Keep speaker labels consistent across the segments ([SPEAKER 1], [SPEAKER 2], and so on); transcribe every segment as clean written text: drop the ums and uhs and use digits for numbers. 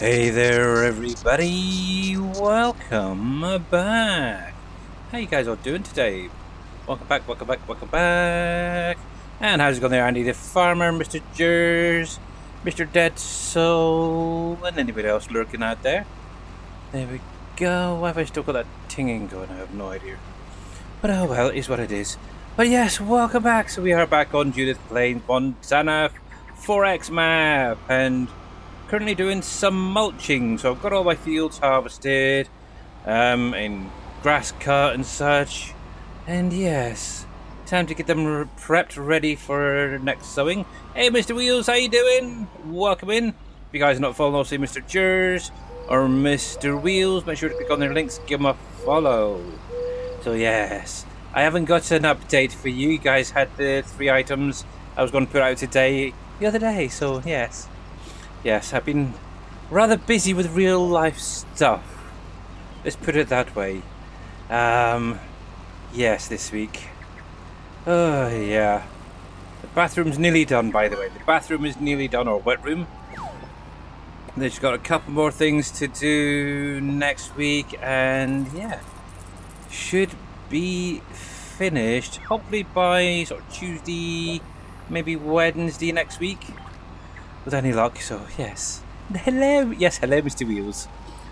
[SPEAKER 1] Hey there everybody, welcome back. How you guys all doing today? Welcome back. And how's it going there, Andy the Farmer, Mr. Jers, Mr. Dead Soul, and anybody else lurking out there? There we go. Why have I still got that tinging going? I have no idea. But oh well, it is what it is. But yes, welcome back. So we are back on Judith playing Montana 4X map, and currently doing some mulching. So I've got all my fields harvested, and grass cut and such. And yes, time to get them prepped, ready for next sowing. Hey, Mr. Wheels, how you doing? Welcome in. If you guys are not following, also Mr. Jers or Mr. Wheels, make sure to click on their links, give them a follow. So yes, I haven't got an update for you. You guys had the 3 items I was going to put out today, the other day. So yes. Yes, I've been rather busy with real life stuff. Let's put it that way. Yes, this week. Oh, yeah. The bathroom's nearly done, by the way. The bathroom is nearly done, or wet room. They've got a couple more things to do next week, and yeah. Should be finished, hopefully by sort of Tuesday, maybe Wednesday next week. With any luck, so yes. Hello, Mr. Wheels.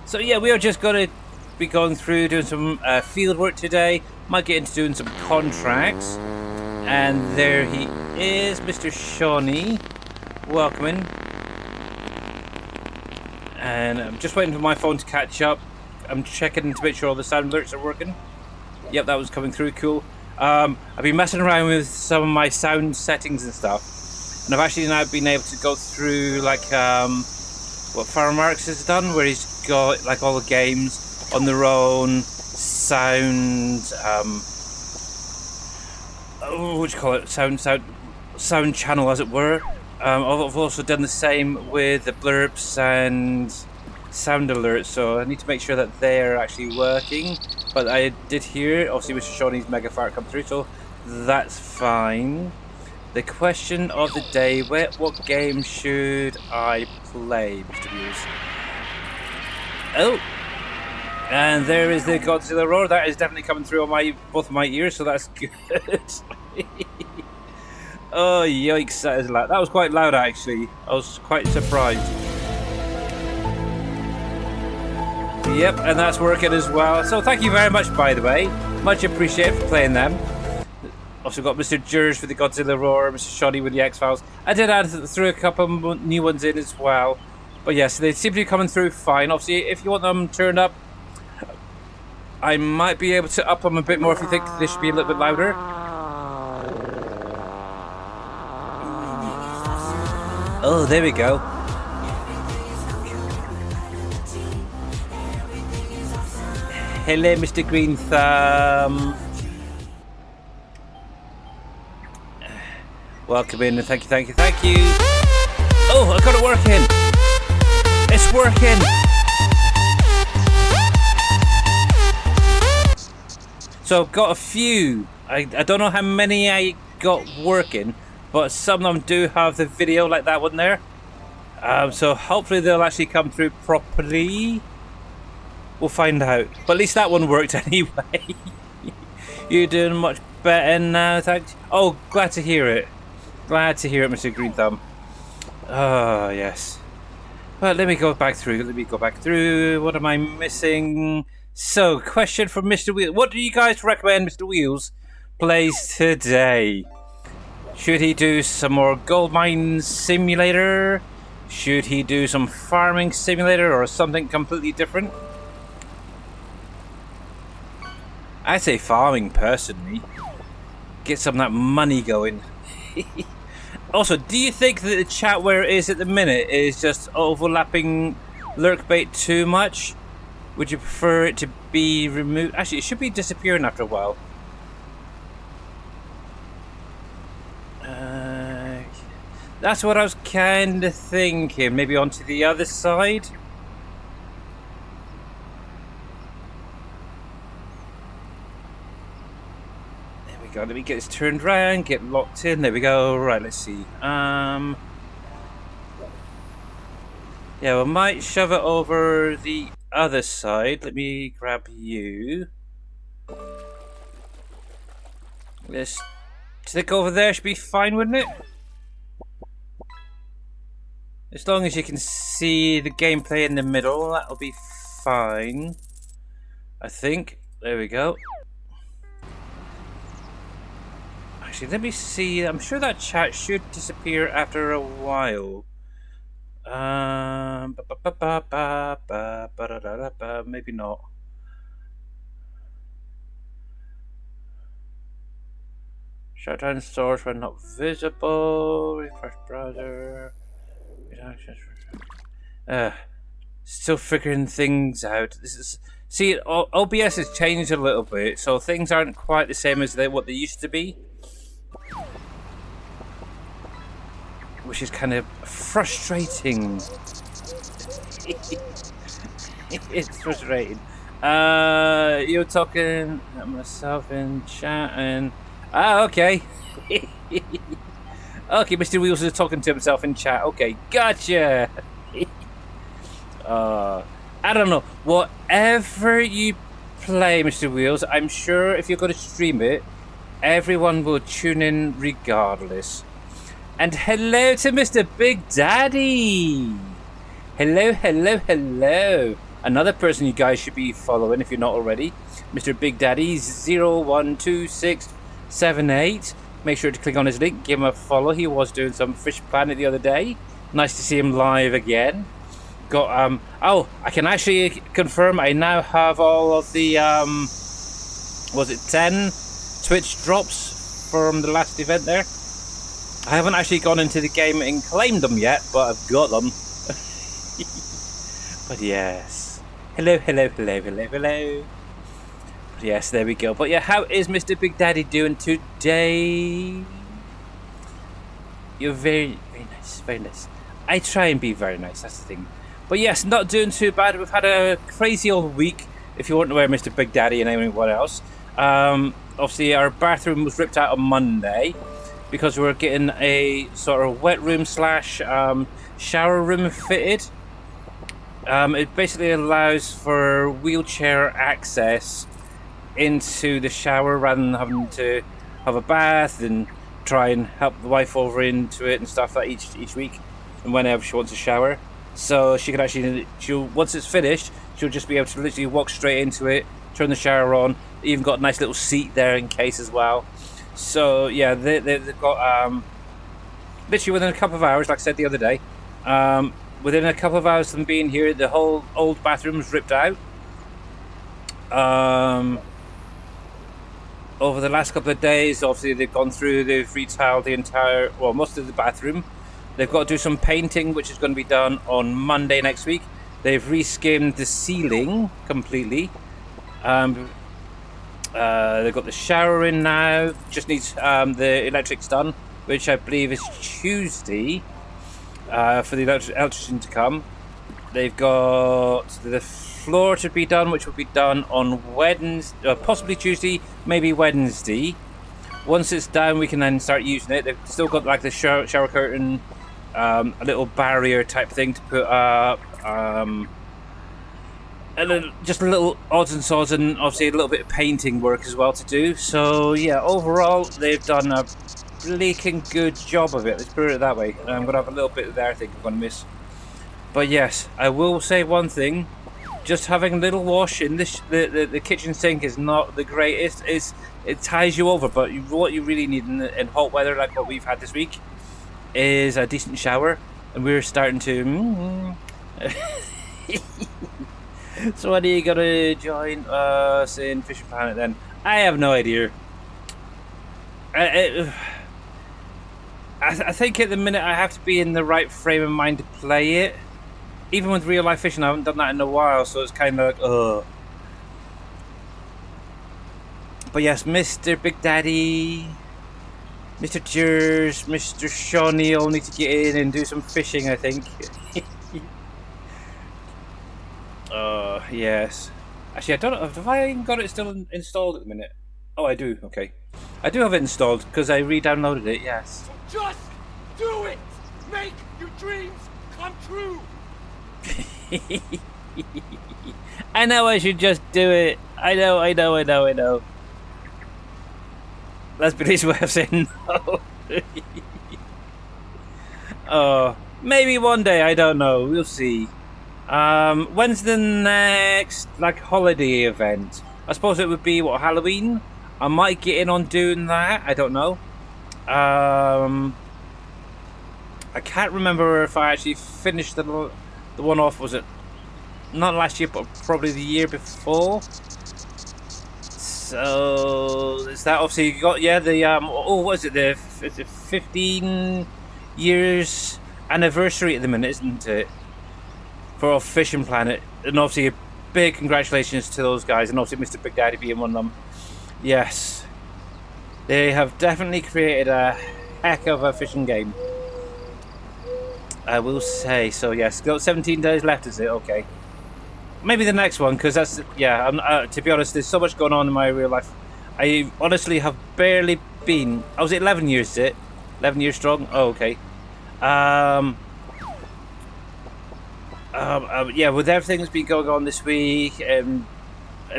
[SPEAKER 1] So yeah, we are just going to be going through doing some field work today. Might get into doing some contracts. And there he is, Mr. Shawnee. Welcome in. And I'm just waiting for my phone to catch up. I'm checking to make sure all the sound alerts are working. Yep, that was coming through, cool. I've been messing around with some of my sound settings and stuff. And I've actually now been able to go through like what Farmer Marks has done, where he's got like all the games on their own sound. What do you call it? Sound channel, as it were. I've also done the same with the blurbs and sound alerts, so I need to make sure that they're actually working. But I did hear, obviously, Mr. Shawnee's mega fart come through, so that's fine. The question of the day, what game should I play, Mr. Wheels? Oh! And there is the Godzilla roar. That is definitely coming through on both of my ears, so that's good. Oh, yikes, that is loud. That was quite loud, actually. I was quite surprised. Yep, and that's working as well. So thank you very much, by the way. Much appreciated for playing them. Also got Mr. Jers for the Godzilla roar, Mr. Shoddy with the X-Files. I did add through a couple new ones in as well. But yes, they seem to be coming through fine. Obviously, if you want them turned up, I might be able to up them a bit more if you think they should be a little bit louder. Oh, there we go. Hello, Mr. Green Thumb. Welcome in and thank you. Oh, I got it working. It's working. So I've got a few. I don't know how many I got working, but some of them do have the video like that one there. So hopefully they'll actually come through properly. We'll find out. But at least that one worked anyway. You're doing much better now, thanks. Oh, glad to hear it. Glad to hear it, Mr. Green Thumb. Oh, yes. Well, let me go back through. What am I missing? So, question from Mr. Wheels. What do you guys recommend Mr. Wheels plays today? Should he do some more gold mine simulator? Should he do some farming simulator or something completely different? I'd say farming, personally. Get some of that money going. Also, do you think that the chat where it is at the minute is just overlapping lurkbait too much? Would you prefer it to be removed? Actually, it should be disappearing after a while. That's what I was kind of thinking. Maybe onto the other side? Go. Let me get this turned around, get locked in. There we go. Right, let's see. Yeah, we might shove it over the other side. Let me grab you. This stick over there should be fine, wouldn't it? As long as you can see the gameplay in the middle, that'll be fine. I think. There we go. Actually, let me see. I'm sure that chat should disappear after a while. Maybe not. Shut down stores when not visible. Refresh browser. Still figuring things out. This is OBS has changed a little bit, so things aren't quite the same as what they used to be, which is kind of frustrating. It's frustrating. You're talking myself in chat and okay. Okay, Mr. Wheels is talking to himself in chat. Okay, gotcha. I don't know. Whatever you play, Mr. Wheels, I'm sure if you're going to stream it, everyone will tune in regardless. And hello to Mr. Big Daddy. Hello, hello, hello. Another person you guys should be following if you're not already. Mr. Big Daddy 012678. Make sure to click on his link, give him a follow. He was doing some Fish Planet the other day. Nice to see him live again. Got oh, I can actually confirm I now have all of the was it 10 Twitch drops from the last event there. I haven't actually gone into the game and claimed them yet, but I've got them. But yes. Hello, hello, hello, hello, hello. But yes, there we go. But yeah, how is Mr. Big Daddy doing today? You're very, very nice, very nice. I try and be very nice, that's the thing. But yes, not doing too bad. We've had a crazy old week, if you weren't aware, Mr. Big Daddy and anyone else. Obviously, our bathroom was ripped out on Monday because we were getting a sort of wet room / shower room fitted. It basically allows for wheelchair access into the shower rather than having to have a bath and try and help the wife over into it and stuff like each week and whenever she wants a shower. So she can actually, once it's finished, she'll just be able to literally walk straight into it, turn the shower on. Even got a nice little seat there in case as well. So yeah, they've got literally within a couple of hours, like I said the other day, within a couple of hours of them being here, the whole old bathroom was ripped out. Over the last couple of days, obviously they've gone through, they've retiled the entire, well, most of the bathroom. They've got to do some painting, which is going to be done on Monday next week. They've reskimmed the ceiling completely. They've got the shower in now. Just needs the electrics done, which I believe is Tuesday for the electrician to come. They've got the floor to be done, which will be done on Wednesday, possibly Tuesday, maybe Wednesday. Once it's done, we can then start using it. They've still got like the shower curtain, a little barrier type thing to put up, and then just a little odds and sods, and obviously a little bit of painting work as well to do. So yeah, overall they've done a bleaking good job of it. Let's put it that way. I'm gonna have a little bit there I think I'm gonna miss. But yes, I will say one thing. Just having a little wash in the kitchen sink is not the greatest. It ties you over, but what you really need in hot weather like what we've had this week is a decent shower, and we're starting to. So when are you gonna join us in Fish Planet then? I have no idea. I think at the minute I have to be in the right frame of mind to play it. Even with real life fishing, I haven't done that in a while, so it's kind of like, ugh. But yes, Mr. Big Daddy, Mr. Jers, Mr. Shawnee all need to get in and do some fishing, I think. Yes. Actually, I don't know, have I even got it still installed at the minute? Oh, I do, okay. I do have it installed, because I re-downloaded it, yes.
[SPEAKER 2] So just do it! Make your dreams come true!
[SPEAKER 1] I know I should just do it. I know. That's Billy's way of saying no. Oh, maybe one day, I don't know. We'll see. When's the next, like, holiday event? I suppose it would be, what, Halloween? I might get in on doing that. I don't know. I can't remember if I actually finished the one off. Was it not last year, but probably the year before? So is that obviously you got the what is it, the 15 years anniversary at the minute, isn't it, for our Fishing Planet? And obviously a big congratulations to those guys, and obviously Mr. Big Daddy being one of them. Yes, they have definitely created a heck of a fishing game, I will say. So yes, got 17 days left, is it? Okay. Maybe the next one, because that's, yeah, to be honest, there's so much going on in my real life. I honestly have barely been, I was 11 years, is it? 11 years strong? Oh, okay. Yeah, with everything that's been going on this week, at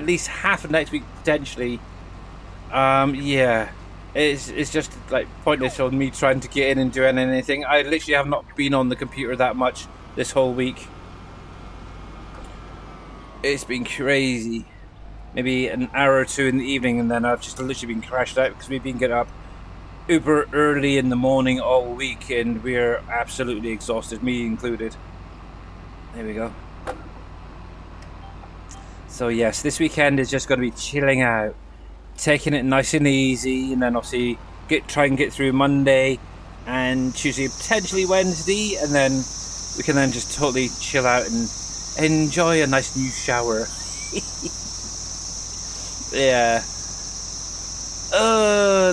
[SPEAKER 1] least half of next week, potentially, yeah, it's just, like, pointless on me trying to get in and do anything. I literally have not been on the computer that much this whole week. It's been crazy. Maybe an hour or two in the evening, and then I've just literally been crashed out because we've been getting up uber early in the morning all week, and we're absolutely exhausted, me included. There we go. So yes, this weekend is just going to be chilling out, taking it nice and easy, and then obviously try and get through Monday and Tuesday, potentially Wednesday, and then we can then just totally chill out and enjoy a nice new shower. Yeah.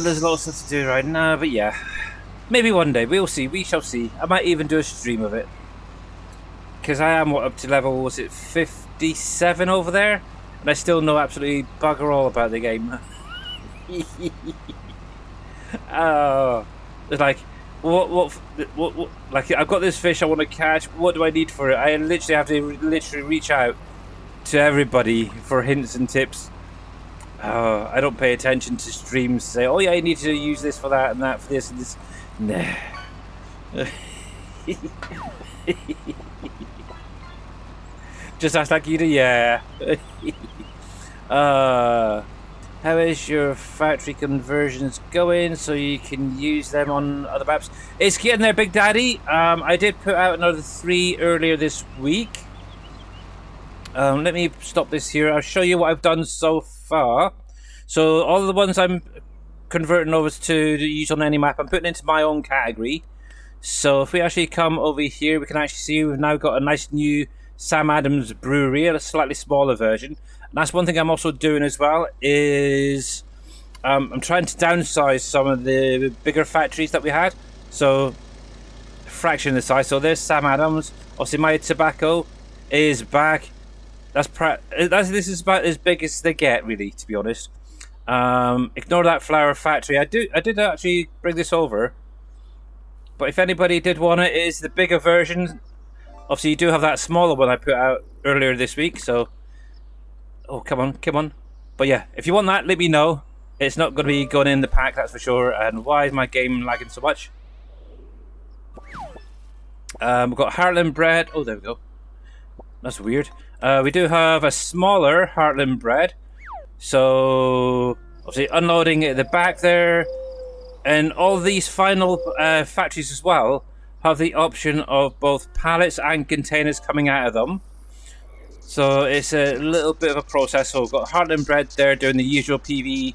[SPEAKER 1] There's a lot of stuff to do right now, but yeah. Maybe one day, we'll see, we shall see. I might even do a stream of it. Because I am, up to level, was it 57 over there? And I still know absolutely bugger all about the game. Oh, it's like, what, like, I've got this fish I want to catch, what do I need for it? I literally have to reach out to everybody for hints and tips. I don't pay attention to streams, say, oh yeah, you need to use this for that and that for this and this. Nah. Just ask like you do, yeah. How is your factory conversions going so you can use them on other maps? It's getting there, Big Daddy. I did put out another 3 earlier this week. Let me stop this here. I'll show you what I've done so far. So all the ones I'm converting over to use on any map, I'm putting into my own category. So if we actually come over here, we can actually see we've now got a nice new Sam Adams brewery, a slightly smaller version. And that's one thing I'm also doing as well, is I'm trying to downsize some of the bigger factories that we had. So a fraction of the size. So there's Sam Adams. Obviously my tobacco is back. This is about as big as they get, really, to be honest. Ignore that flower factory. I did actually bring this over, but if anybody did want it, it is the bigger version. Obviously, you do have that smaller one I put out earlier this week. So, oh, come on. But yeah, if you want that, let me know. It's not going to be going in the pack, that's for sure. And why is my game lagging so much? We've got Heartland bread. Oh, there we go. That's weird. We do have a smaller Heartland bread. So, obviously unloading at the back there. And all these final factories as well have the option of both pallets and containers coming out of them. So it's a little bit of a process. So we've got Heartland bread there doing the usual PV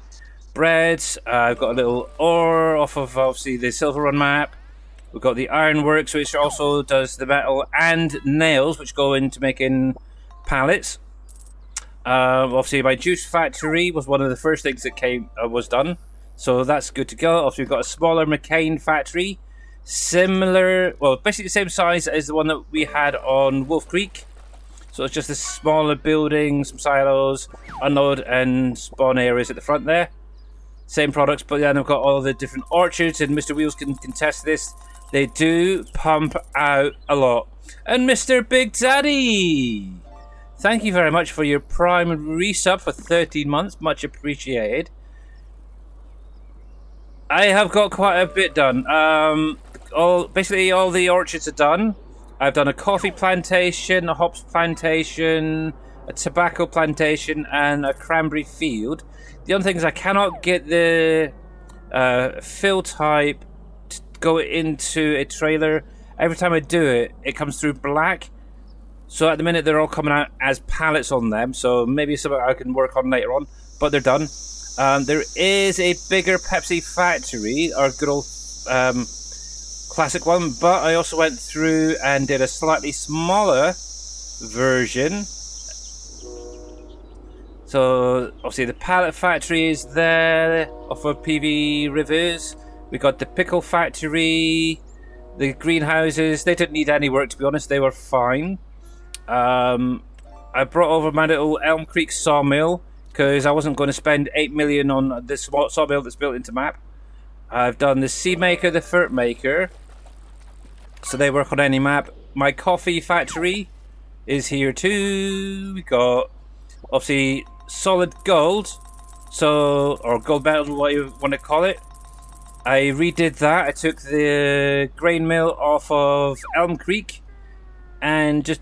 [SPEAKER 1] breads. I've got a little ore off of obviously the Silver Run map. We've got the Ironworks, which also does the metal and nails, which go into making pallets. Obviously, my juice factory was one of the first things that was done, so that's good to go. Obviously, we've got a smaller McCain factory, similar, well, basically the same size as the one that we had on Wolf Creek. So it's just a smaller building, some silos, unload and spawn areas at the front there. Same products, but then I've got all the different orchards, and Mr. Wheels can contest this. They do pump out a lot. And Mr. Big Daddy, thank you very much for your Prime resub for 13 months. Much appreciated. I have got quite a bit done. Basically all the orchards are done. I've done a coffee plantation, a hops plantation, a tobacco plantation, and a cranberry field. The only thing is I cannot get the fill type to go into a trailer. Every time I do it, it comes through black. So at the minute, they're all coming out as pallets on them. So maybe something I can work on later on. But they're done. There is a bigger Pepsi factory, our good old classic one. But I also went through and did a slightly smaller version. So obviously the pallet factory is there off of PV Rivers. We got the pickle factory, the greenhouses. They didn't need any work, to be honest. They were fine. I brought over my little Elm Creek sawmill because I wasn't going to spend 8 million on this sawmill that's built into map. I've done the seed maker, the fert maker, so they work on any map. My coffee factory is here too. We got obviously solid gold, or gold medal, what you want to call it. I redid that. I took the grain mill off of Elm Creek and just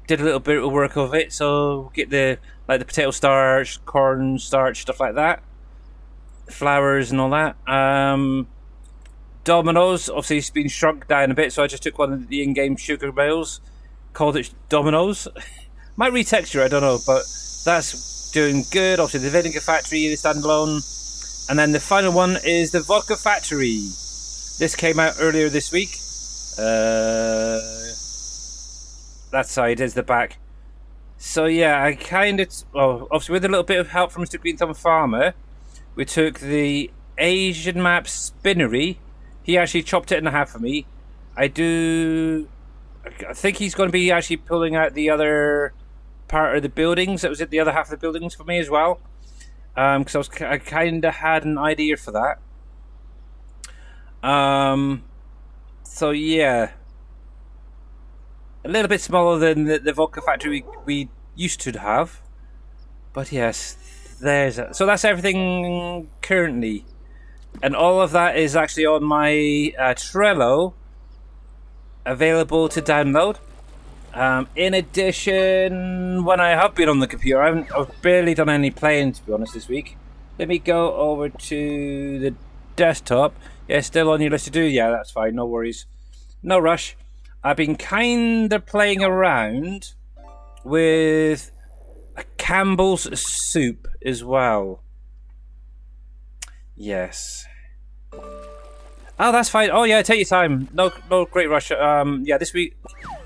[SPEAKER 1] did a little bit of work of it. So get the potato starch, corn starch, stuff like that, flours and all that. Dominoes, obviously it's been shrunk down a bit, so I just took one of the in-game sugar mills, called it Dominoes. Might retexture, I don't know, but that's doing good. Obviously the vinegar factory, the standalone. And then the final one is the vodka factory. This came out earlier this week. That side is the back. So yeah, I kind of... Well, obviously with a little bit of help from Mr. Green Thumb Farmer, we took the Asian map spinnery. He actually chopped it in half for me. I think he's going to be actually pulling out the other part of the buildings. That was it, the other half of the buildings for me as well. Because I kind of had an idea for that. So yeah, a little bit smaller than the vodka factory we used to have, but yes, there's that. So that's everything currently, and all of that is actually on my Trello, available to download. In addition, when I have been on the computer, I've barely done any playing, to be honest, this week. Let me go over to the desktop. Yeah, still on your list to do? Yeah, that's fine, no worries. No rush. I've been kind of playing around with a Campbell's soup as well. Yes. Oh, that's fine. Oh yeah, take your time. No great rush. Yeah, this week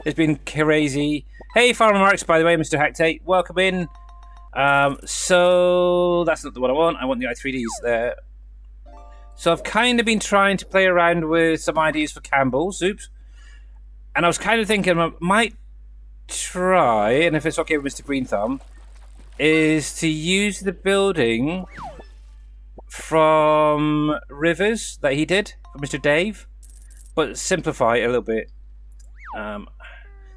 [SPEAKER 1] it's been crazy. Hey, Farmer Marks, by the way, Mr. Hactate, welcome in. So that's not the one I want. I want the i3Ds there. So I've kind of been trying to play around with some ideas for Campbell's soups, and I was kind of thinking I might try, and if it's okay with Mr. Green Thumb, is to use the building from Rivers that he did for Mr. Dave, but simplify it a little bit.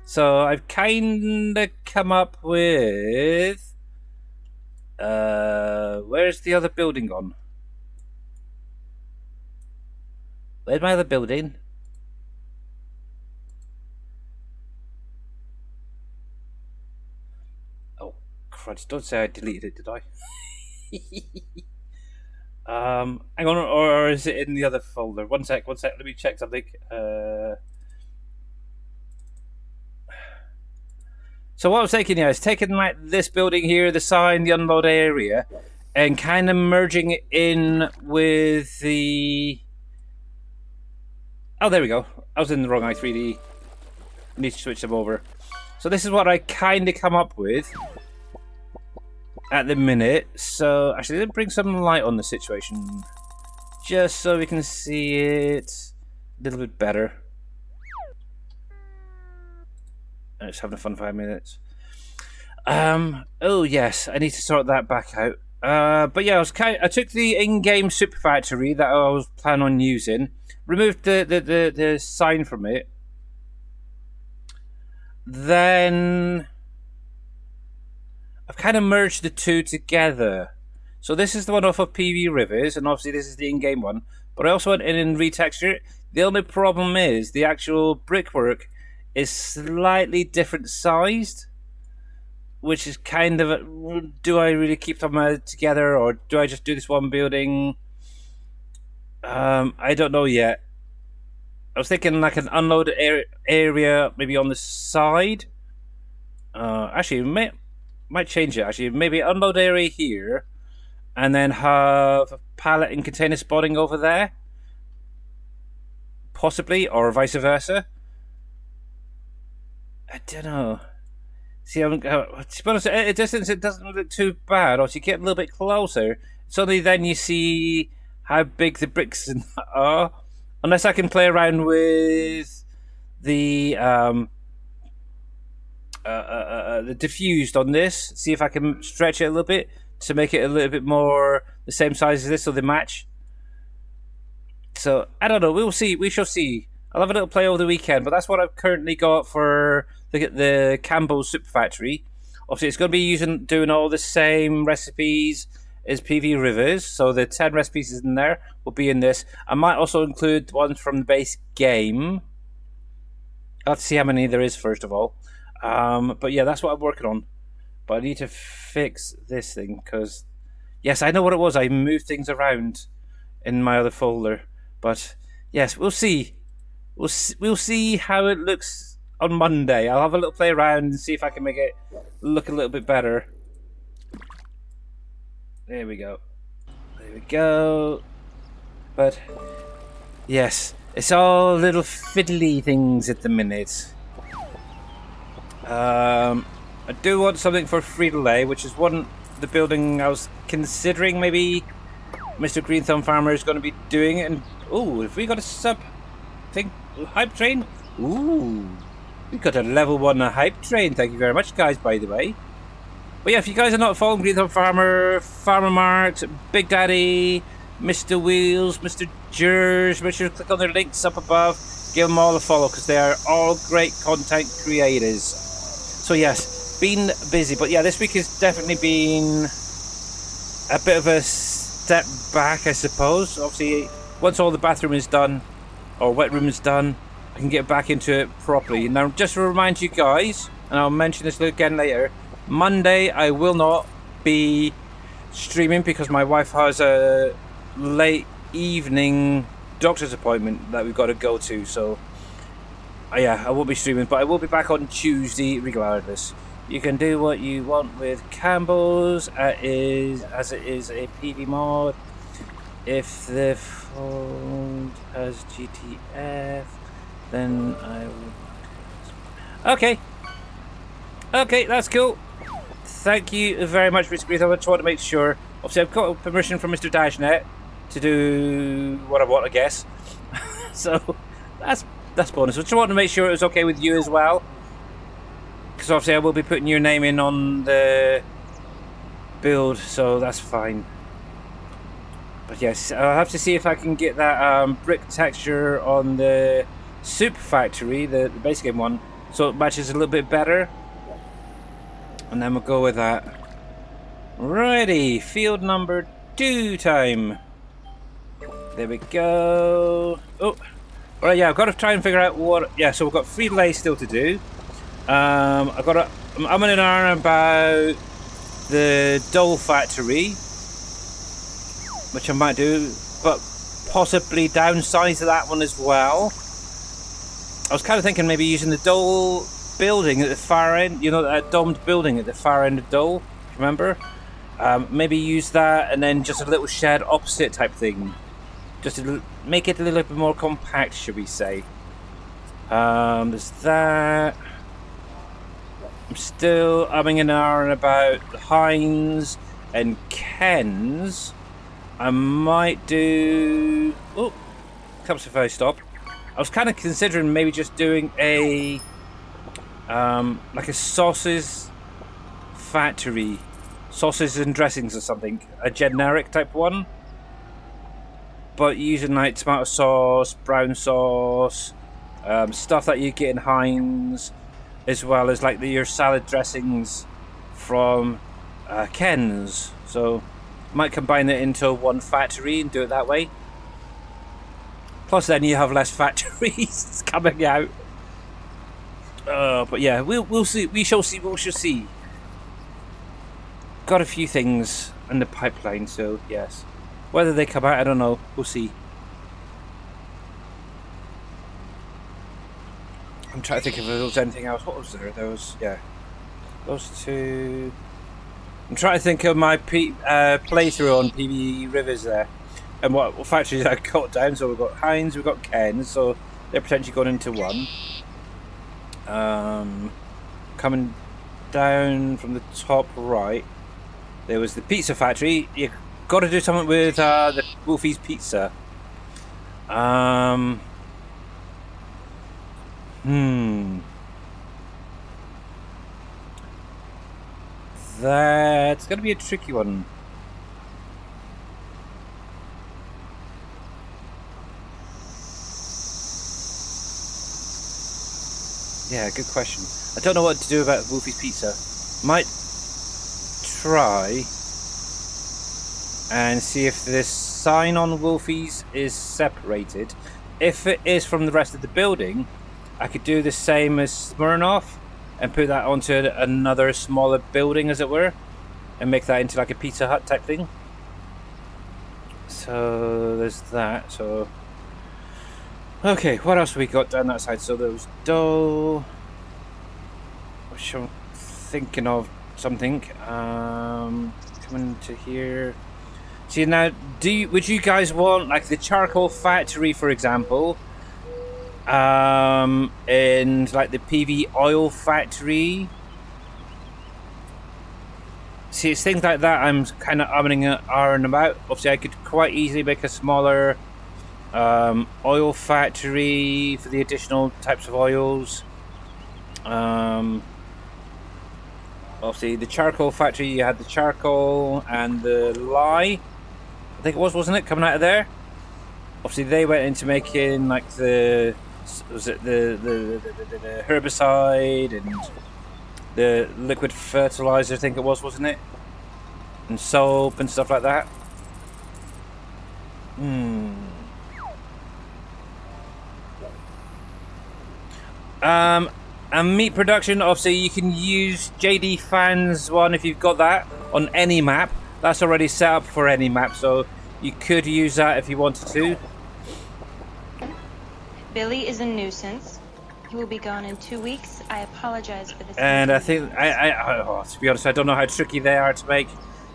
[SPEAKER 1] So I've kind of come up with where's the other building gone? Where's my other building? Oh crud, don't say I deleted it, did I? Hang on, or is it in the other folder? One sec, let me check something. So what I was thinking here is taking like this building here, the sign, the unload area, and kind of merging it in with the... Oh, there we go. I was in the wrong i3D. I need to switch them over. So this is what I kind of come up with at the minute. So actually, let's bring some light on the situation, just so we can see it a little bit better. I'm just having a fun 5 minutes. Oh yes, I need to sort that back out. But yeah, I took the in-game super factory that I was planning on using, removed the sign from it, then I've kind of merged the two together. So this is the one off of PV Rivers, and obviously this is the in-game one. But I also went in and retextured it. The only problem is the actual brickwork is slightly different sized, which is kind of do I really keep them together, or do I just do this one building? I don't know yet. I was thinking like an unloaded area maybe on the side. Actually, might change it. Actually, maybe unload area here, and then have a pallet and container spotting over there, possibly, or vice versa. I don't know. See, to be honest, at distance it doesn't look too bad. Or you get a little bit closer, suddenly then you see how big the bricks are. Unless I can play around with the diffused on this, see if I can stretch it a little bit to make it a little bit more the same size as this, so they match. So I don't know. We'll see. We shall see. I'll have a little play over the weekend, but that's what I've currently got for the Campbell's Super Factory. Obviously, it's going to be doing all the same recipes as PV Rivers, so the 10 recipes in there will be in this. I might also include ones from the base game. I'll have to see how many there is first of all. But yeah, that's what I'm working on. But I need to fix this thing because, yes, I know what it was. I moved things around in my other folder. But yes, we'll see. We'll see how it looks on Monday. I'll have a little play around and see if I can make it look a little bit better. There we go. There we go. But yes, it's all little fiddly things at the minute. I do want something for free-to-lay, which is the building I was considering maybe Mr. Green Thumb Farmer is going to be doing. And ooh, if we got a hype train? Ooh, we got a level 1 hype train. Thank you very much, guys, by the way. But yeah, if you guys are not following Green Thumb Farmer, Farmer Marks, Big Daddy, Mr. Wheels, Mr. Jers, make sure to click on their links up above. Give them all a follow because they are all great content creators. So yes, been busy. But yeah, this week has definitely been a bit of a step back, I suppose. Obviously, once all the bathroom is done, or wet room is done, I can get back into it properly. Now, just to remind you guys, and I'll mention this again later, Monday I will not be streaming because my wife has a late evening doctor's appointment that we've got to go to. So, yeah, I won't be streaming, but I will be back on Tuesday regardless. You can do what you want with Campbell's as it is a PV mod. If the phone has GTF, then I will. Okay, that's cool. Thank you very much, Mr. Green. I just want to make sure. Obviously, I've got permission from Mr. Dashnet to do what I want, I guess. So that's bonus. I just want to make sure it was okay with you as well, because obviously I will be putting your name in on the build, so that's fine. But yes, I'll have to see if I can get that brick texture on the Super Factory, the base game one, so it matches a little bit better. And then we'll go with that. Righty, field number 2 time. There we go. Oh, alright, yeah, I've got to try and figure out what. Yeah, so we've got free-to-lay still to do. I'm in an hour about the Dole Factory, which I might do, but possibly downsize that one as well. I was kind of thinking maybe using the Dole building at the far end, you know, that domed building at the far end of Dole, remember? Maybe use that and then just a little shed opposite type thing. Just to make it a little bit more compact, should we say. There's that. I'm still umming an hour and about Heinz and Ken's. I might do. Oh, comes if I stop. I was kind of considering maybe just doing a like a sauces factory, sauces and dressings or something, a generic type one. but using like tomato sauce, brown sauce, stuff that you get in Heinz, as well as like your salad dressings from Ken's. So might combine it into one factory and do it that way. Plus then you have less factories coming out. But yeah, we'll see. We shall see. We shall see. Got a few things in the pipeline, so yes. Whether they come out, I don't know. We'll see. I'm trying to think if there was anything else. What was there? There was, yeah, those two. I'm trying to think of my playthrough on PB Rivers there, and what factories I got down. So we've got Heinz, we've got Ken's, so they're potentially going into one. Coming down from the top right, there was the pizza factory. You got to do something with the Wolfie's Pizza. That's going to be a tricky one. Yeah, good question. I don't know what to do about Wolfie's Pizza. Might try and see if this sign on Wolfie's is separated. If it is from the rest of the building, I could do the same as Smirnoff and put that onto another smaller building, as it were, and make that into like a Pizza Hut type thing. So there's that. So okay, what else have we got down that side? So there was dough, which I'm thinking of something. Coming to here. See now, would you guys want like the charcoal factory, for example, and like the PV oil factory? See, it's things like that I'm kind of umming and ahhing about. Obviously, I could quite easily make a smaller oil factory for the additional types of oils. Obviously, the charcoal factory, you had the charcoal and the lye, I think it was, wasn't it, coming out of there? Obviously, they went into making like the herbicide and the liquid fertilizer, I think it was, wasn't it? And soap and stuff like that. And meat production, obviously you can use JD Fans one if you've got that on any map. That's already set up for any map, so you could use that if you wanted to.
[SPEAKER 2] Billy is a nuisance. He will be gone in 2 weeks. I apologize for this.
[SPEAKER 1] And I think, to be honest, I don't know how tricky they are to make.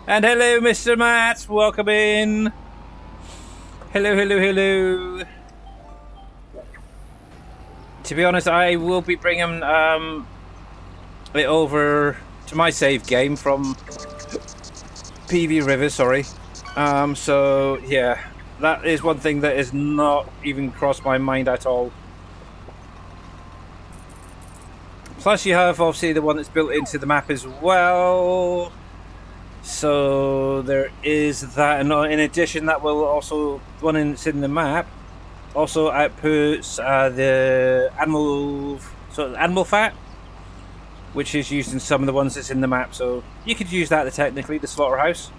[SPEAKER 1] And hello, Mr. Matt, welcome in. Hello, hello, hello. To be honest, I will be bringing it over to my save game from PV River, sorry. So, yeah, that is one thing that has not even crossed my mind at all. Plus, you have, obviously, the one that's built into the map as well. So, there is that. And in addition, that will also, the one that's in the map, also outputs the animal fat, which is used in some of the ones that's in the map. So you could use that technically, the slaughterhouse.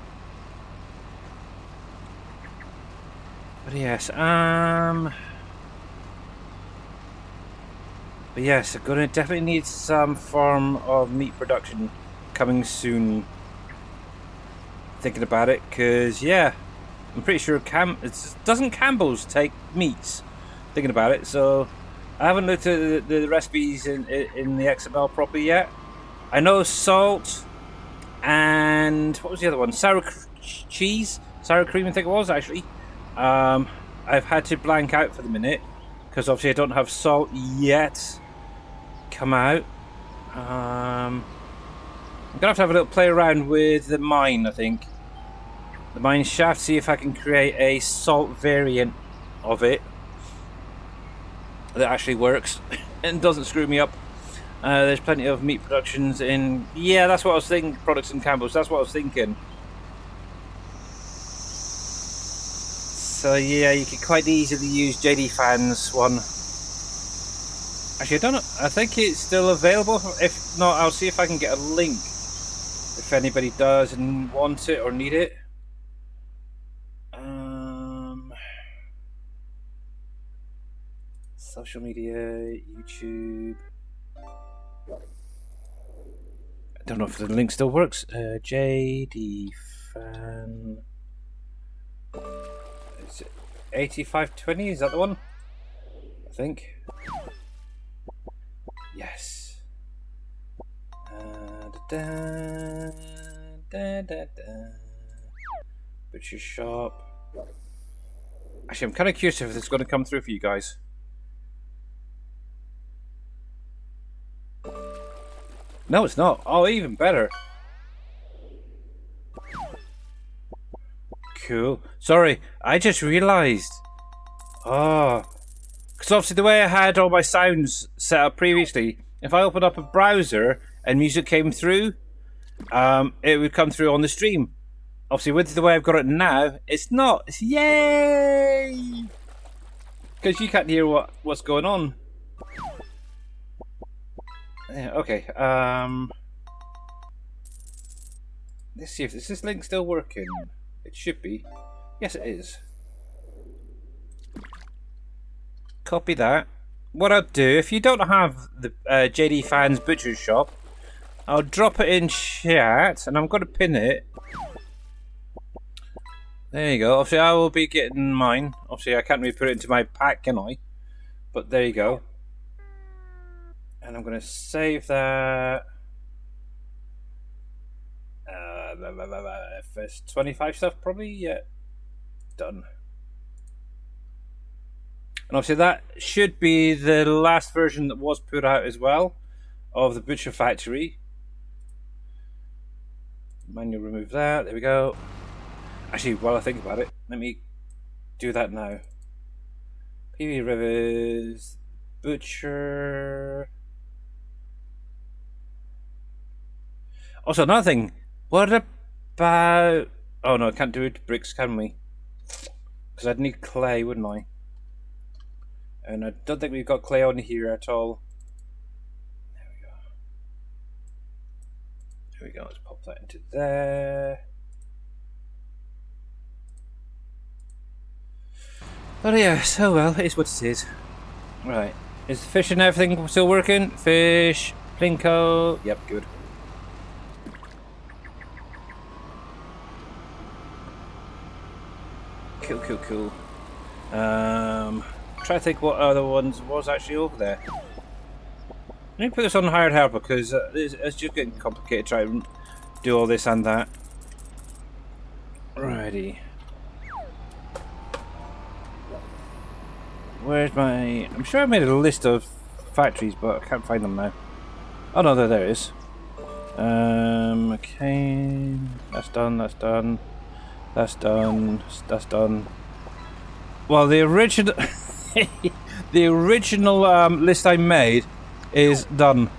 [SPEAKER 1] But yes, I'm gonna definitely need some form of meat production coming soon. Thinking about it, because yeah, I'm pretty sure doesn't Campbell's take meats? Thinking about it, so I haven't looked at the recipes in the XML properly yet. I know salt and what was the other one? Sour cheese, sour cream, I think it was actually. I've had to blank out for the minute because obviously I don't have salt yet come out. I'm gonna have to have a little play around with the mine, I think. The mine shaft, see if I can create a salt variant of it that actually works and doesn't screw me up. There's plenty of meat productions in, yeah, that's what I was thinking, products in Campbell's, that's what I was thinking. So yeah, you could quite easily use JD Fans one. Actually, I don't know. I think it's still available. If not, I'll see if I can get a link. If anybody does and wants it or need it. Social media, YouTube. I don't know if the link still works. JD Fan. Is it 8520? Is that the one? I think. Yes. Butcher shop. Actually, I'm kind of curious if this is going to come through for you guys. No, it's not. Oh, even better. Cool. Sorry, I just realised. Oh. Because obviously the way I had all my sounds set up previously, if I opened up a browser and music came through, it would come through on the stream. Obviously, with the way I've got it now, it's not. It's yay! Because you can't hear what's going on. Yeah, okay. Let's see if this link still working. It should be. Yes, it is. Copy that. What I'll do, if you don't have the JD Fans Butcher Shop, I'll drop it in chat, and I'm going to pin it. There you go. Obviously, I will be getting mine. Obviously, I can't really put it into my pack, can I? But there you go. And I'm going to save that. First 25 stuff, probably. Yeah. Done. And obviously, that should be the last version that was put out as well of the Butcher Factory. Manual remove that. There we go. Actually, while I think about it, let me do that now. PV Rivers, Butcher. Also, another thing. What about... Oh no, I can't do it bricks, can we? Because I'd need clay, wouldn't I? And I don't think we've got clay on here at all. There we go. There we go, let's pop that into there. But yeah, so well, it is what it is. Right, is the fish and everything still working? Fish, Plinko, yep, good. Cool, cool, cool. Try to think what other ones was actually over there. Let me put this on hired helper because it's just getting complicated trying to do all this and that. Righty. Where's my... I'm sure I made a list of factories, but I can't find them now. Oh no, there it is. Okay. That's done, that's done. That's done, that's done. Well, the original... the original list I made is done.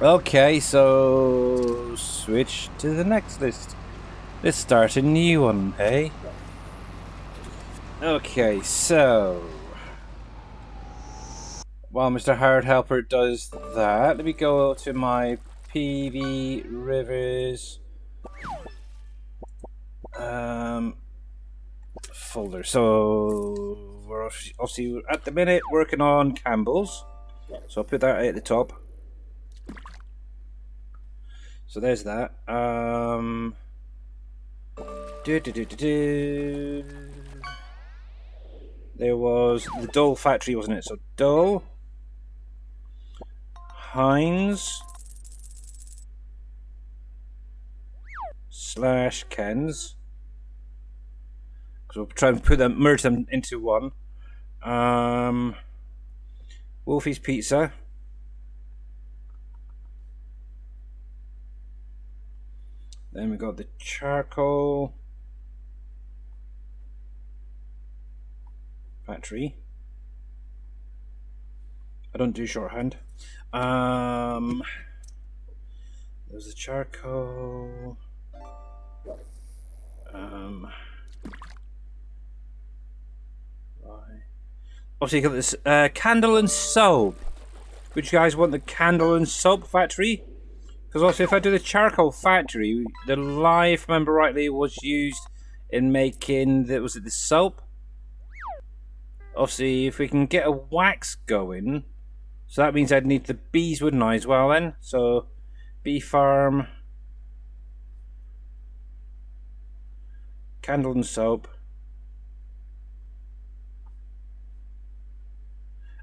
[SPEAKER 1] Okay, so switch to the next list. Let's start a new one, hey? Okay, so while Mr. Hired Helper does that, let me go to my PV Rivers folder. So we're obviously at the minute working on Campbell's, so I'll put that at the top. So there's that. There was the Dole factory, wasn't it? So Dole, Heinz / Ken's. Because we'll try and merge them into one. Wolfie's Pizza. Then we got the Charcoal Factory. I don't do shorthand. There's the Charcoal. obviously you got this candle and soap. Would you guys want the candle and soap factory? Because also if I do the charcoal factory, the lye, if I remember rightly, was used in making the soap. Obviously, if we can get a wax going, so that means I'd need the bees, wouldn't I, as well then? So, bee farm, candle and soap.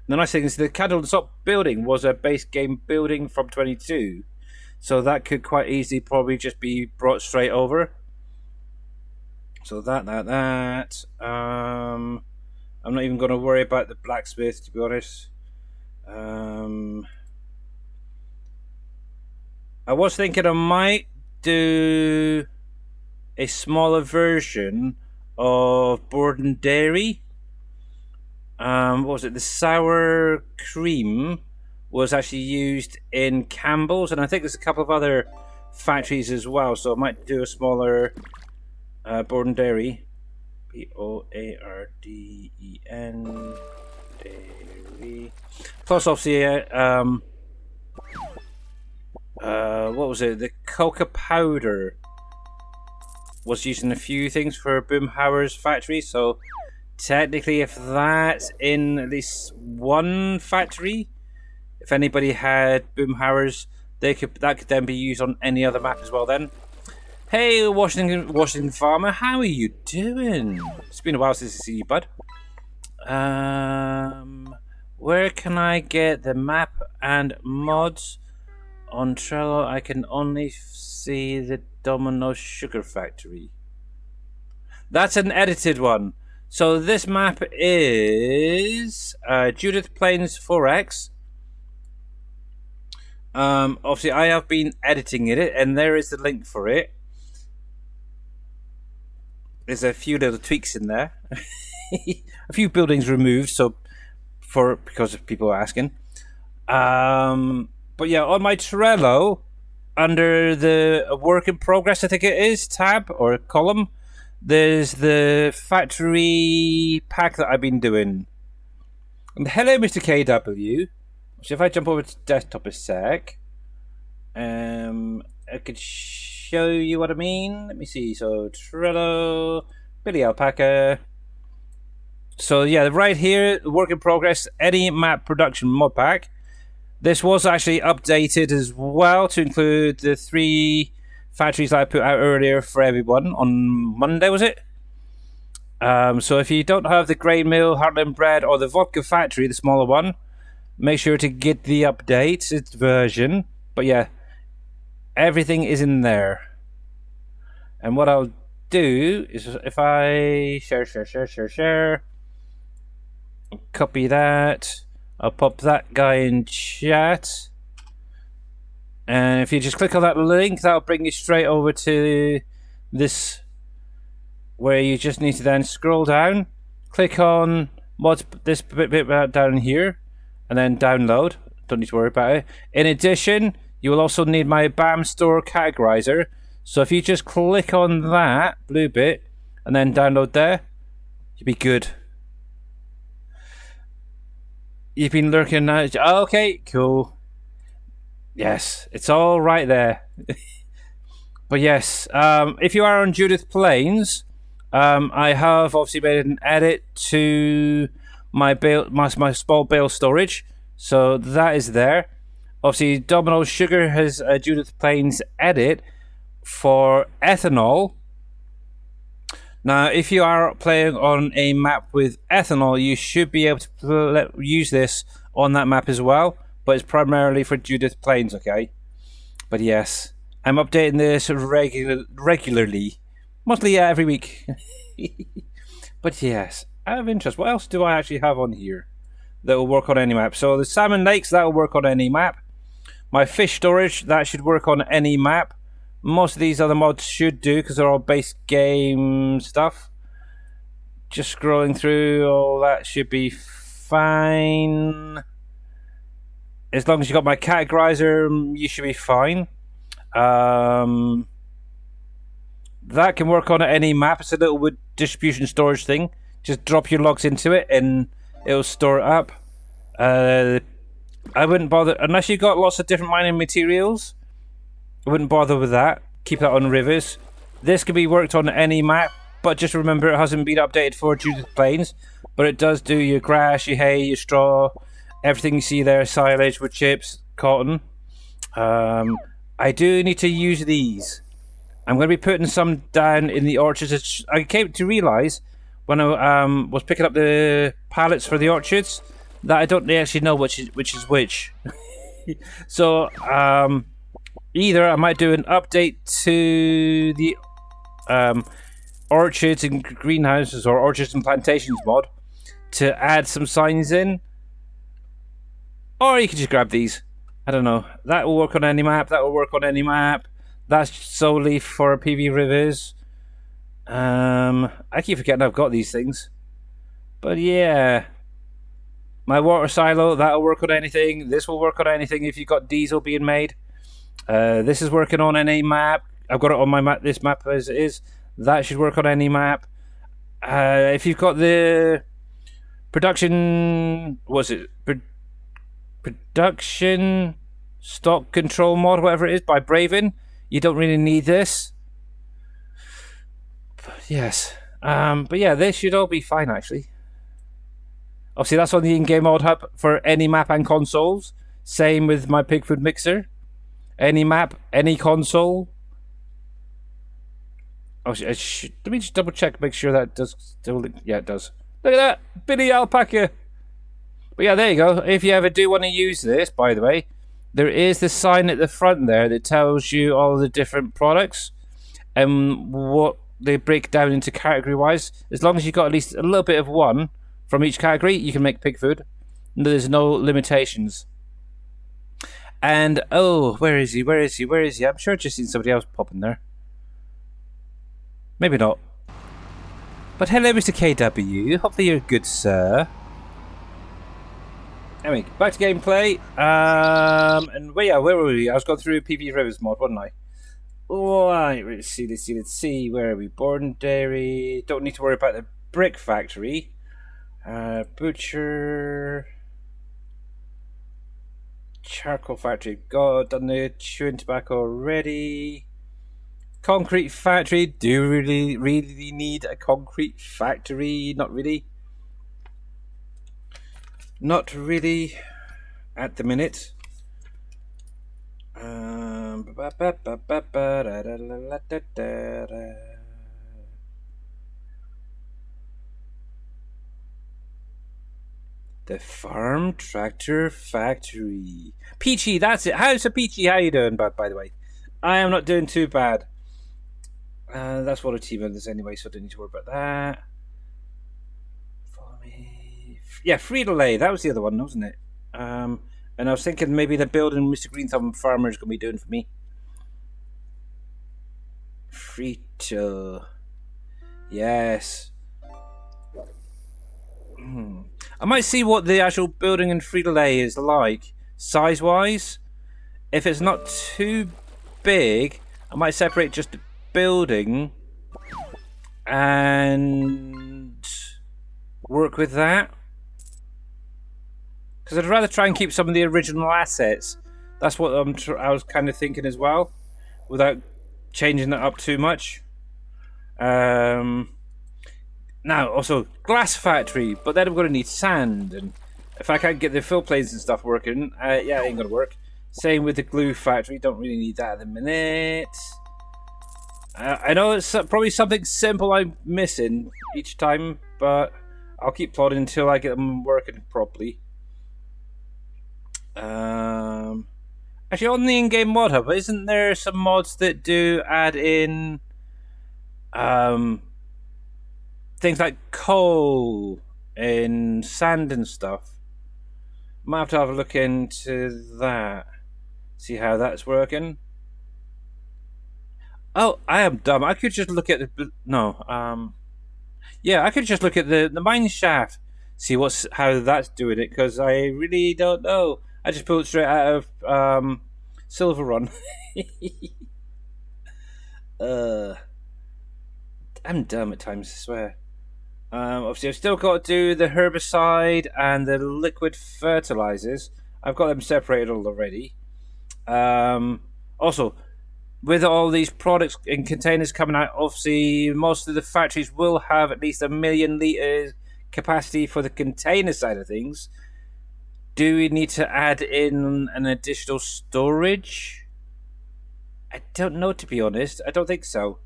[SPEAKER 1] And the nice thing is the candle and soap building was a base game building from 22. So that could quite easily probably just be brought straight over. So that. I'm not even going to worry about the blacksmith, to be honest. I was thinking I might do a smaller version of Borden Dairy. What was it? The sour cream was actually used in Campbell's, and I think there's a couple of other factories as well. So I might do a smaller Borden Dairy. Boarden Dairy. Plus, obviously, what was it? The cocoa powder was used in a few things for Boomhauer's factory. So technically, if that's in at least one factory, if anybody had Boomhauer's, that could then be used on any other map as well. Then. Hey, Washington Farmer, how are you doing? It's been a while since I see you, bud. Where can I get the map and mods? On Trello, I can only see the Domino Sugar Factory. That's an edited one. So this map is Judith Plains 4X. Obviously, I have been editing it, and there is the link for it. There's a few little tweaks in there. A few buildings removed, because of people asking. But yeah, on my Trello, under the work in progress, I think it is, tab or column, there's the factory pack that I've been doing. And hello, Mr. KW. So if I jump over to desktop a sec, I could show you what I mean. Let me see. So Trello, Billy Alpaca. So yeah, right here, work in progress, any map production mod pack. This was actually updated as well to include the 3 factories that I put out earlier for everyone on Monday, was it? So if you don't have the grain mill, Heartland bread, or the vodka factory, the smaller one, make sure to get the updated version. But yeah, everything is in there. And what I'll do is if I share, copy that, I'll pop that guy in chat. And if you just click on that link, that'll bring you straight over to this, where you just need to then scroll down, click on mods, this bit down here, and then download. Don't need to worry about it. In addition, you will also need my BAM store categorizer. So if you just click on that blue bit and then download there, you'll be good. You've been lurking now. Okay, cool. Yes, it's all right there. But yes, if you are on Judith Plains, I have obviously made an edit to my small bale storage, so that is there. Obviously, Domino Sugar has a Judith Plains edit for ethanol. Now, if you are playing on a map with ethanol, you should be able to use this on that map as well, but it's primarily for Judith Plains, okay? But yes, I'm updating this regularly, mostly every week. But yes, out of interest, what else do I actually have on here that will work on any map? So the salmon lakes, that will work on any map. My fish storage, that should work on any map. Most of these other mods should do, because they're all base game stuff. Just scrolling through, all that should be fine. As long as you got my categorizer, you should be fine. That can work on any map. It's a little distribution storage thing. Just drop your logs into it, and It'll store it up. I wouldn't bother unless you got lots of different mining materials. I wouldn't bother with that. Keep that on rivers. This can be worked on any map, but just remember it hasn't been updated for Judith Plains. But it does do your grass, your hay, your straw, everything you see there, silage, wood chips, cotton. I do need to use these. I'm going to be putting some down in the orchards. I came to realise when I was picking up the pallets for the orchards that I don't actually know which is which. So either I might do an update to the orchards and greenhouses or orchards and plantations mod to add some signs in, or you can just grab these. I don't know. That will work on any map. That will work on any map. That's solely for PV rivers. I keep forgetting I've got these things, but yeah. My water silo, that'll work on anything. This will work on anything if you've got diesel being made. This is working on any map. I've got it on my map. This map as it is. That should work on any map. If you've got the production, production stock control mod, whatever it is, by Braven, you don't really need this. But yes. But yeah, this should all be fine actually. Obviously, that's on the in-game mod hub for any map and consoles. Same with my pig food mixer. Any map, any console. Oh, let me just double check, make sure that does still. Yeah, it does. Look at that, Billy Alpaca. But yeah, there you go. If you ever do want to use this, by the way, there is the sign at the front there that tells you all the different products and what they break down into category-wise. As long as you've got at least a little bit of one from each category, you can make pig food. There's no limitations. And, oh, where is he? Where is he? Where is he? I'm sure I've just seen somebody else pop in there. Maybe not. But hello, Mr. KW. Hopefully you're good, sir. Anyway, back to gameplay. And where were we? I was going through PV Rivers mod, wasn't I? Right, let's see. Where are we? Borden Dairy. Don't need to worry about the brick factory. Butcher, charcoal factory, done the chewing tobacco already. Concrete factory, do we really need a concrete factory? Not really. Not really at the minute. The Farm Tractor Factory. Peachy, that's it. How's a Peachy? How you doing, bud, by the way? I am not doing too bad. That's what a team is anyway, so I don't need to worry about that. Follow me. Yeah, Frito-Lay. That was the other one, wasn't it? And I was thinking maybe the building Mr. Green Thumb Farmer is going to be doing for me. Frito. Yes. I might see what the actual building in Frito-Lay is like, size-wise. If it's not too big, I might separate just the building and work with that. Because I'd rather try and keep some of the original assets. That's what I was kind of thinking as well, without changing that up too much. Now, also, glass factory, but then I'm going to need sand, and if I can't get the fill planes and stuff working, yeah, it ain't going to work. Same with the glue factory, don't really need that at the minute. I know it's probably something simple I'm missing each time, but I'll keep plodding until I get them working properly. Actually, on the in-game mod hub, isn't there some mods that do add in things like coal and sand and stuff? Might have to have a look into that. See how that's working. Oh, I am dumb. I could just look at the yeah, I could just look at the mine shaft. See how that's doing it, because I really don't know. I just pulled it straight out of Silver Run. I'm dumb at times, I swear. Obviously, I've still got to do the herbicide and the liquid fertilizers. I've got them separated already. Also, with all these products in containers coming out, obviously most of the factories will have at least 1 million litres capacity for the container side of things. Do we need to add in an additional storage? I don't know, to be honest. I don't think so.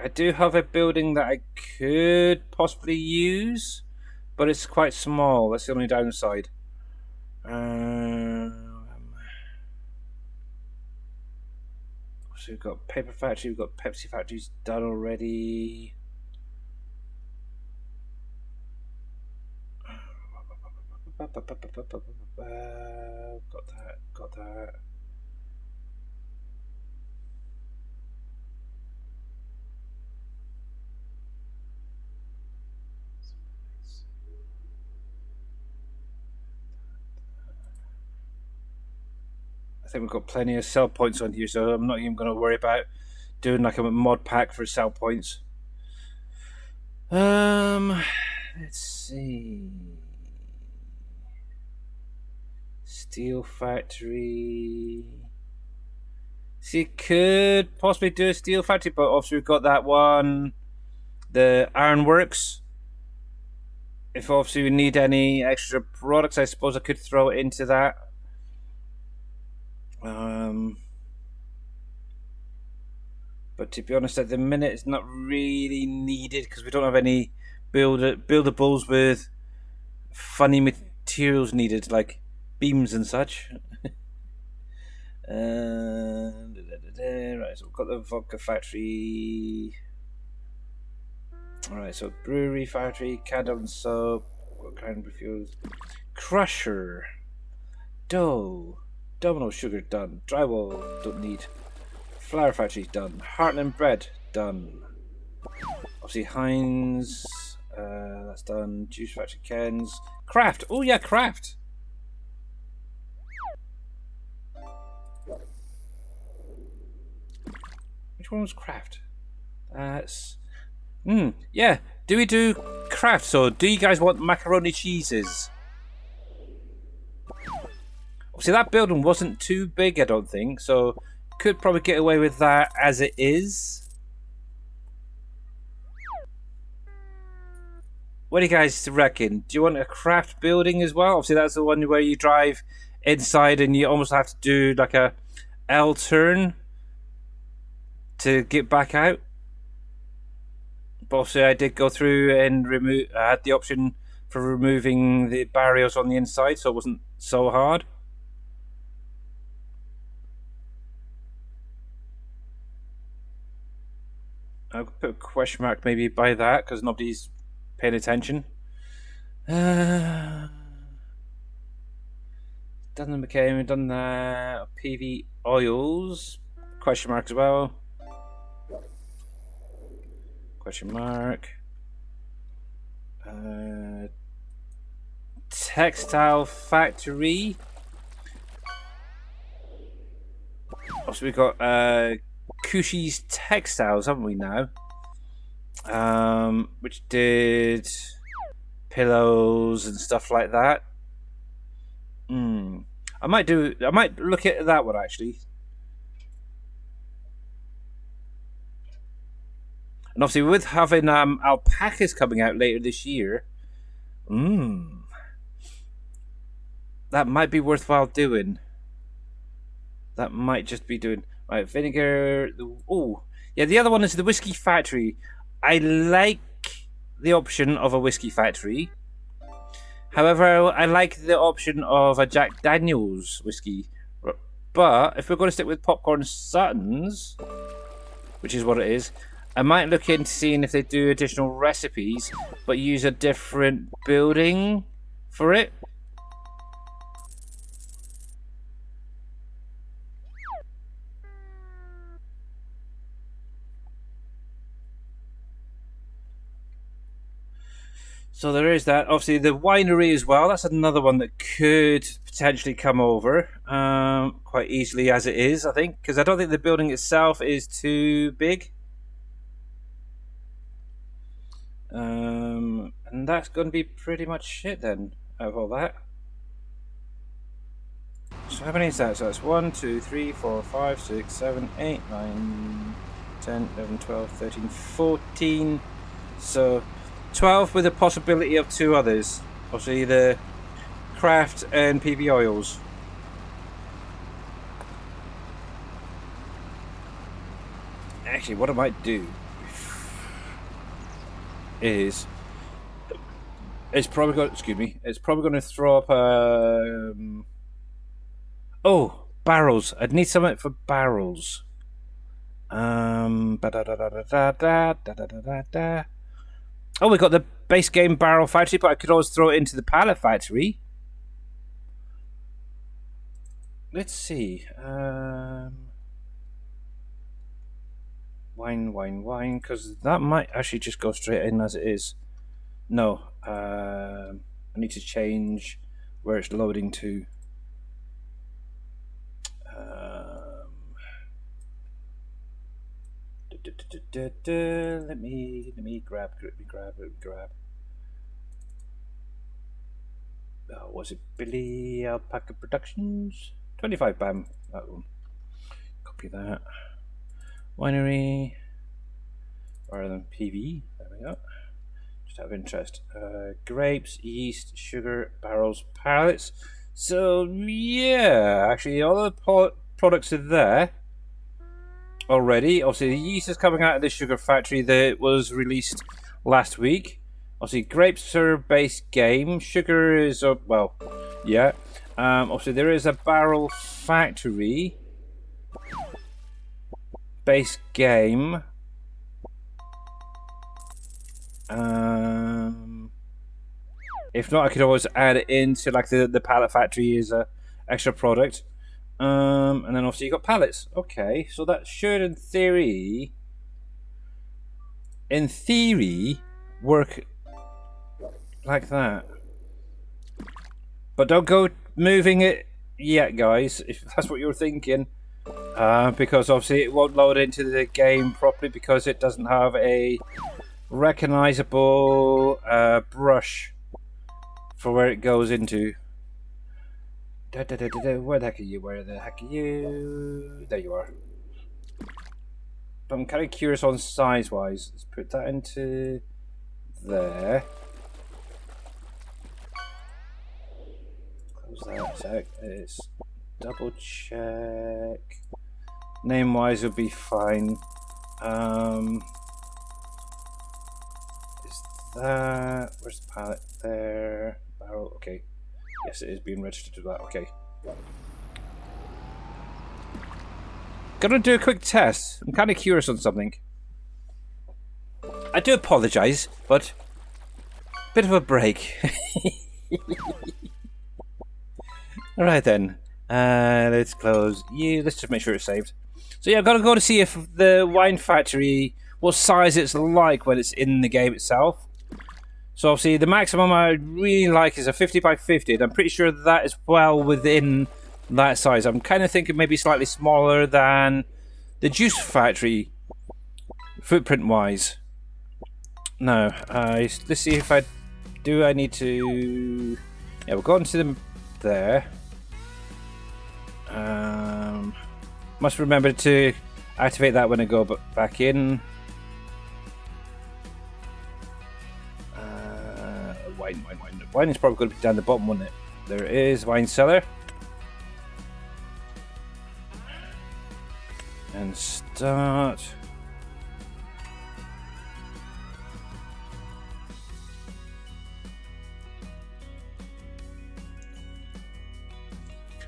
[SPEAKER 1] I do have a building that I could possibly use, but it's quite small. That's the only downside. So we've got paper factory, we've got Pepsi factories done already. Got that. I think we've got plenty of sell points on here, so I'm not even going to worry about doing like a mod pack for sell points. Let's see. Steel factory. See, could possibly do a steel factory, but obviously we've got that one, the ironworks. If obviously we need any extra products, I suppose I could throw it into that. But to be honest, at the minute it's not really needed because we don't have any buildables with funny materials needed, like beams and such. Right, so we've got the vodka factory. Alright, so brewery factory, candle and soap, what kind of refuels? Crusher, dough, domino sugar done, drywall don't need, flour factory done, Heartland bread done, obviously Heinz, that's done, juice factory Ken's, craft, oh yeah, craft. Which one was craft? That's yeah. Do we do craft? So, do you guys want macaroni cheeses? See, that building wasn't too big, I don't think. So, could probably get away with that as it is. What do you guys reckon? Do you want a craft building as well? Obviously, that's the one where you drive inside and you almost have to do like a L turn to get back out. But obviously I did go through and I had the option for removing the barriers on the inside, so it wasn't so hard. I'll put a question mark maybe by that because nobody's paying attention. Done the McCain, done the PV oils, question mark as well. Question mark. Textile factory. Also, we've got Cushy's Textiles, haven't we now? Which did pillows and stuff like that. I might look at that one actually. And obviously, with having alpacas coming out later this year, that might be worthwhile doing. That might just be doing right. Vinegar. Oh, yeah. The other one is the whiskey factory. I like the option of a whiskey factory. However, I like the option of a Jack Daniel's whiskey. But if we're going to stick with Popcorn Suttons, which is what it is, I might look into seeing if they do additional recipes, but use a different building for it. So there is that. Obviously, the winery as well. That's another one that could potentially come over quite easily as it is, I think. Because I don't think the building itself is too big. And that's going to be pretty much it then, out of all that. So how many is that? So that's 1, 2, 3, 4, 5, 6, 7, 8, 9, 10, 11, 12, 13, 14. So 12 with the possibility of 2 others. Obviously the craft and PB oils. Actually, what I might do is it's probably going. Excuse me. It's probably going to throw up. Oh, barrels. I'd need something for barrels. Oh, we got the base game barrel factory, but I could always throw it into the pallet factory. Let's see. Wine, because that might actually just go straight in as it is. No, I need to change where it's loading to. Let me grab. Oh, was it Billy Alpaca Productions? 25 BAM. That one. Copy that. Winery. Rather than PV. There we go. Just out of interest. Grapes, yeast, sugar, barrels, pallets. So, yeah. Actually, all the products are there already. Obviously, the yeast is coming out of the sugar factory that was released last week. Obviously, grapes are base game. Sugar is, well, yeah. Obviously, there is a barrel factory base game. If not, I could always add it into like the pallet factory as a extra product. And then obviously you got pallets. Okay, so that should in theory work like that. But don't go moving it yet, guys, if that's what you're thinking. Because obviously it won't load into the game properly because it doesn't have a recognizable brush for where it goes into. Where the heck are you? Where the heck are you? There you are. But I'm kind of curious on size-wise. Let's put that into there. Close that a sec. It's double check. Name-wise will be fine. Is that... Where's the pallet? There. Barrel. Okay. Yes, it is being registered to that. Okay. Gonna do a quick test. I'm kind of curious on something. I do apologise, but bit of a break. Alright then. Let's close you. Let's just make sure it's saved. So yeah, I've got to go to see if the wine factory, what size it's like when it's in the game itself. So obviously the maximum I really like is a 50 by 50, and I'm pretty sure that is well within that size. I'm kind of thinking maybe slightly smaller than the juice factory, footprint-wise. No, let's see if I need to... Yeah, we'll go into them there. Must remember to activate that when I go back in. Wine is probably going to be down the bottom, wouldn't it? There it is, wine cellar. And start.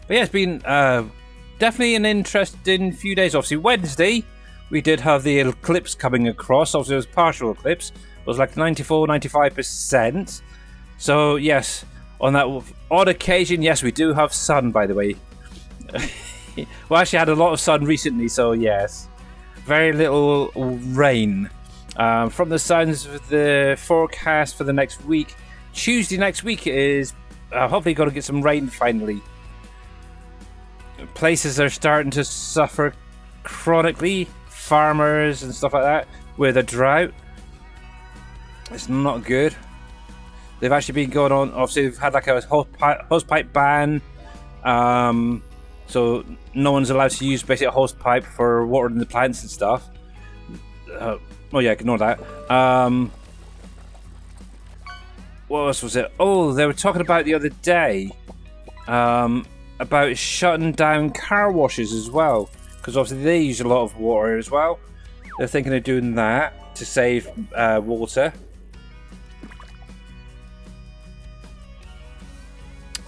[SPEAKER 1] But yeah, it's been definitely an interesting few days. Obviously, Wednesday, we did have the eclipse coming across. Obviously, it was partial eclipse. It was like 94-95%. So, yes, on that odd occasion, yes, we do have sun, by the way. We actually had a lot of sun recently, so yes. Very little rain. From the sounds of the forecast for the next week, Tuesday next week is hopefully going to get some rain finally. Places are starting to suffer chronically, farmers and stuff like that, with a drought. It's not good. They've actually been going on. Obviously, they've had like a hose pipe ban. So no one's allowed to use basically a hose pipe for watering the plants and stuff. Oh yeah, ignore that. What else was it? Oh, they were talking about the other day about shutting down car washes as well, because obviously they use a lot of water as well. They're thinking of doing that to save water.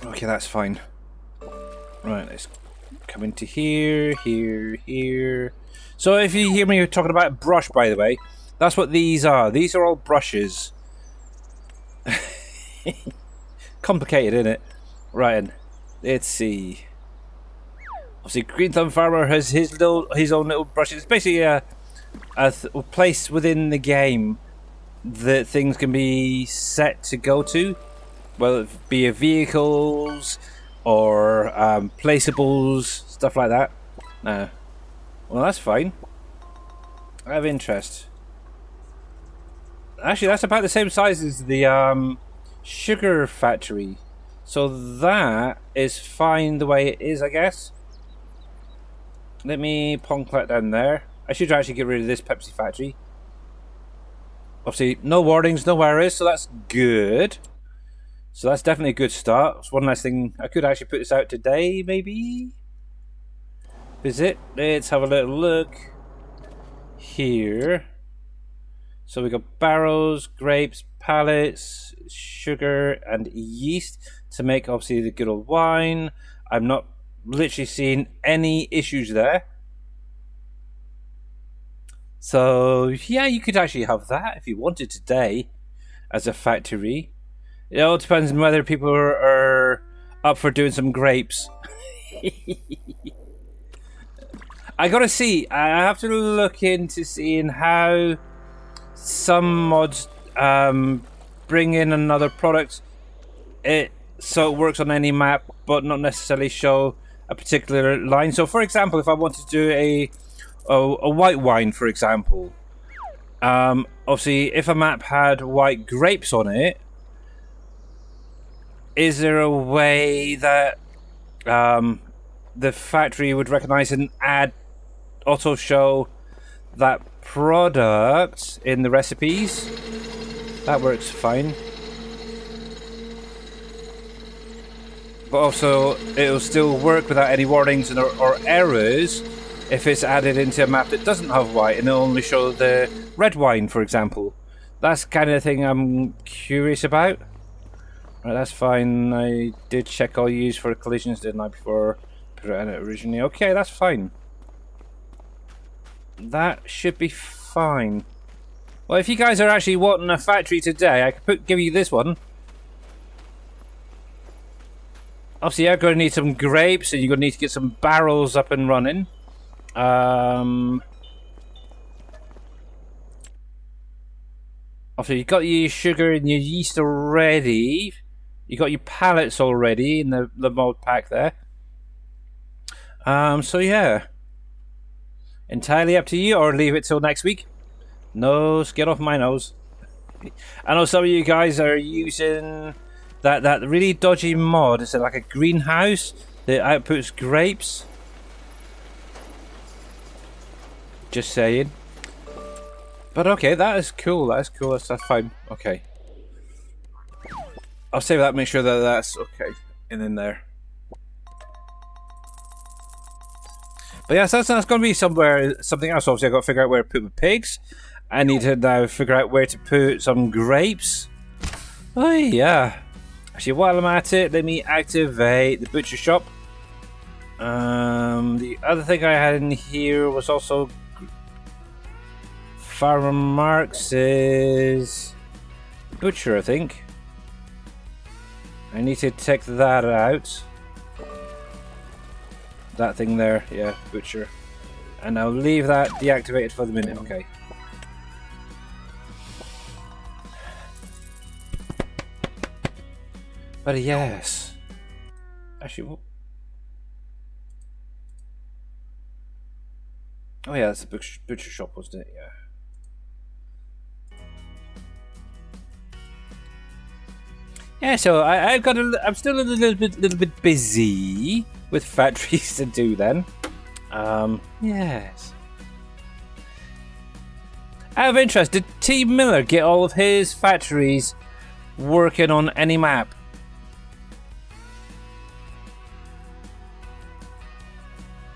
[SPEAKER 1] Okay, that's fine. Right, let's come into here, here. So if you hear me talking about a brush, by the way, that's what these are. These are all brushes. Complicated, isn't it? Right, let's see. Obviously, Green Thumb Farmer has his own little brushes. It's basically a place within the game that things can be set to go to, whether it be vehicles or placeables, stuff like that. Well, that's fine. I have interest. Actually, that's about the same size as the sugar factory, so that is fine the way it is, I guess. Let me plonk that down there. I should actually get rid of this Pepsi factory. Obviously, no warnings, no errors, so that's good. So that's definitely a good start. It's one last thing. I could actually put this out today, maybe. Visit. Let's have a little look here. So we got barrels, grapes, pallets, sugar, and yeast to make obviously the good old wine. I'm not literally seeing any issues there. So yeah, you could actually have that if you wanted today as a factory. It all depends on whether people are up for doing some grapes. I gotta see. I have to look into seeing how some mods bring in another product so it works on any map, but not necessarily show a particular line. So, for example, if I wanted to do a white wine, for example, obviously, if a map had white grapes on it, is there a way that the factory would recognize and add auto show that product in the recipes? That works fine. But also, it'll still work without any warnings or errors if it's added into a map that doesn't have white and it'll only show the red wine, for example. That's the kind of thing I'm curious about. Right, that's fine. I did check all used for collisions, didn't I, before I put it in it originally? Okay, that's fine. That should be fine. Well, if you guys are actually wanting a factory today, I could give you this one. Obviously, you're going to need some grapes, and you're going to need to get some barrels up and running. Obviously, you've got your sugar and your yeast already. You got your pallets already in the mod pack there. So yeah, entirely up to you, or leave it till next week. No, get off my nose. I know some of you guys are using that really dodgy mod. Is it like a greenhouse that outputs grapes? Just saying. But okay, that is cool. That is cool. That's fine. Okay. I'll save that. Make sure that that's okay. And in there. But yeah, so that's going to be something else. Obviously, I've got to figure out where to put my pigs. I need to now figure out where to put some grapes. Oh yeah. Actually, while I'm at it, let me activate the butcher shop. The other thing I had in here was also Farmer Marx's butcher, I think. I need to take that out. That thing there, yeah, butcher. And I'll leave that deactivated for the minute, okay. But yes. Actually, what? Oh yeah, that's the butcher shop, wasn't it? Yeah. Yeah, so I'm still a little bit busy with factories to do then. Yes. Out of interest, did T. Miller get all of his factories working on any map?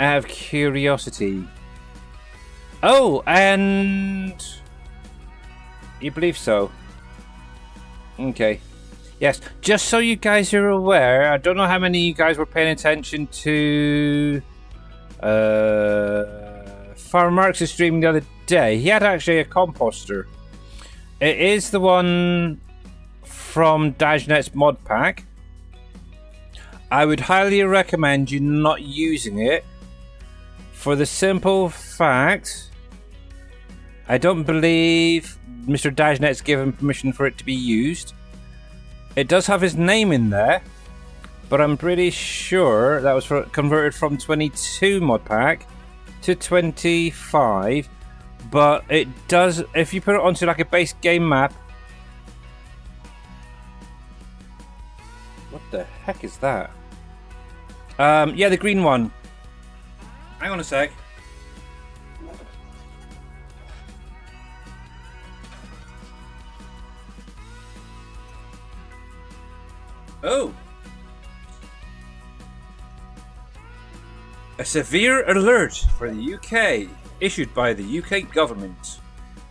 [SPEAKER 1] Out of curiosity. Oh, and you believe so? Okay. Yes, just so you guys are aware, I don't know how many of you guys were paying attention to Farmer Mark's stream the other day. He had actually a composter. It is the one from DJModding's mod pack. I would highly recommend you not using it for the simple fact I don't believe Mr. DJModding's given permission for it to be used. It does have his name in there, but I'm pretty sure that was converted from 22 mod pack to 25. But it does, if you put it onto like a base game map. What the heck is that? Yeah, the green one. Hang on a sec. Oh! A severe alert for the UK, issued by the UK government.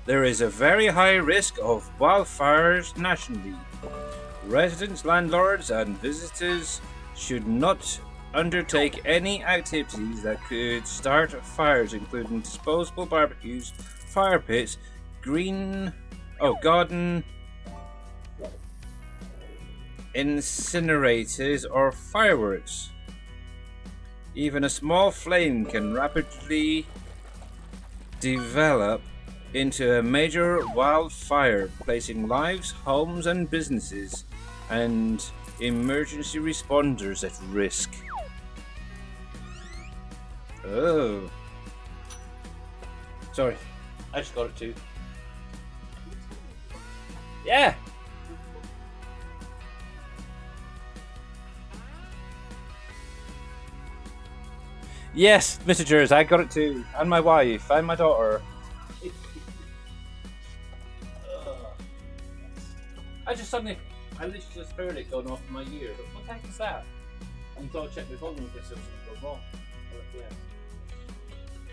[SPEAKER 1] There is a very high risk of wildfires nationally. Residents, landlords and visitors should not undertake any activities that could start fires, including disposable barbecues, fire pits, garden incinerators or fireworks. Even a small flame can rapidly develop into a major wildfire, placing lives, homes and businesses and emergency responders at risk. Oh. Sorry, I just got it too. Yeah. Yes, Mr. Jers, I got it too. And my wife, and my daughter. I literally just heard it going off in my ear. But what the heck is that? I thought I'd check my phone in case there was something wrong. But yeah.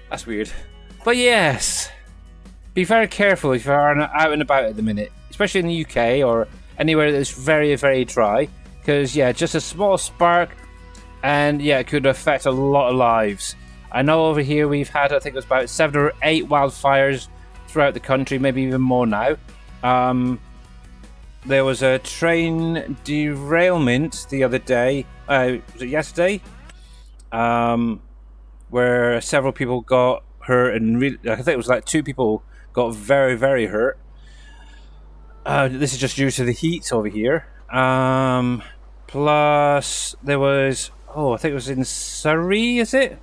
[SPEAKER 1] That's weird. But yes, be very careful if you're out and about at the minute, especially in the UK or anywhere that's very, very dry. Because, yeah, just a small spark. And yeah, it could affect a lot of lives. I know over here we've had, I think it was about 7 or 8 wildfires throughout the country, maybe even more now. There was a train derailment the other day, was it yesterday? Where several people got hurt, and I think it was like 2 people got very, very hurt. This is just due to the heat over here. Plus, there was... I think it was in Surrey, is it?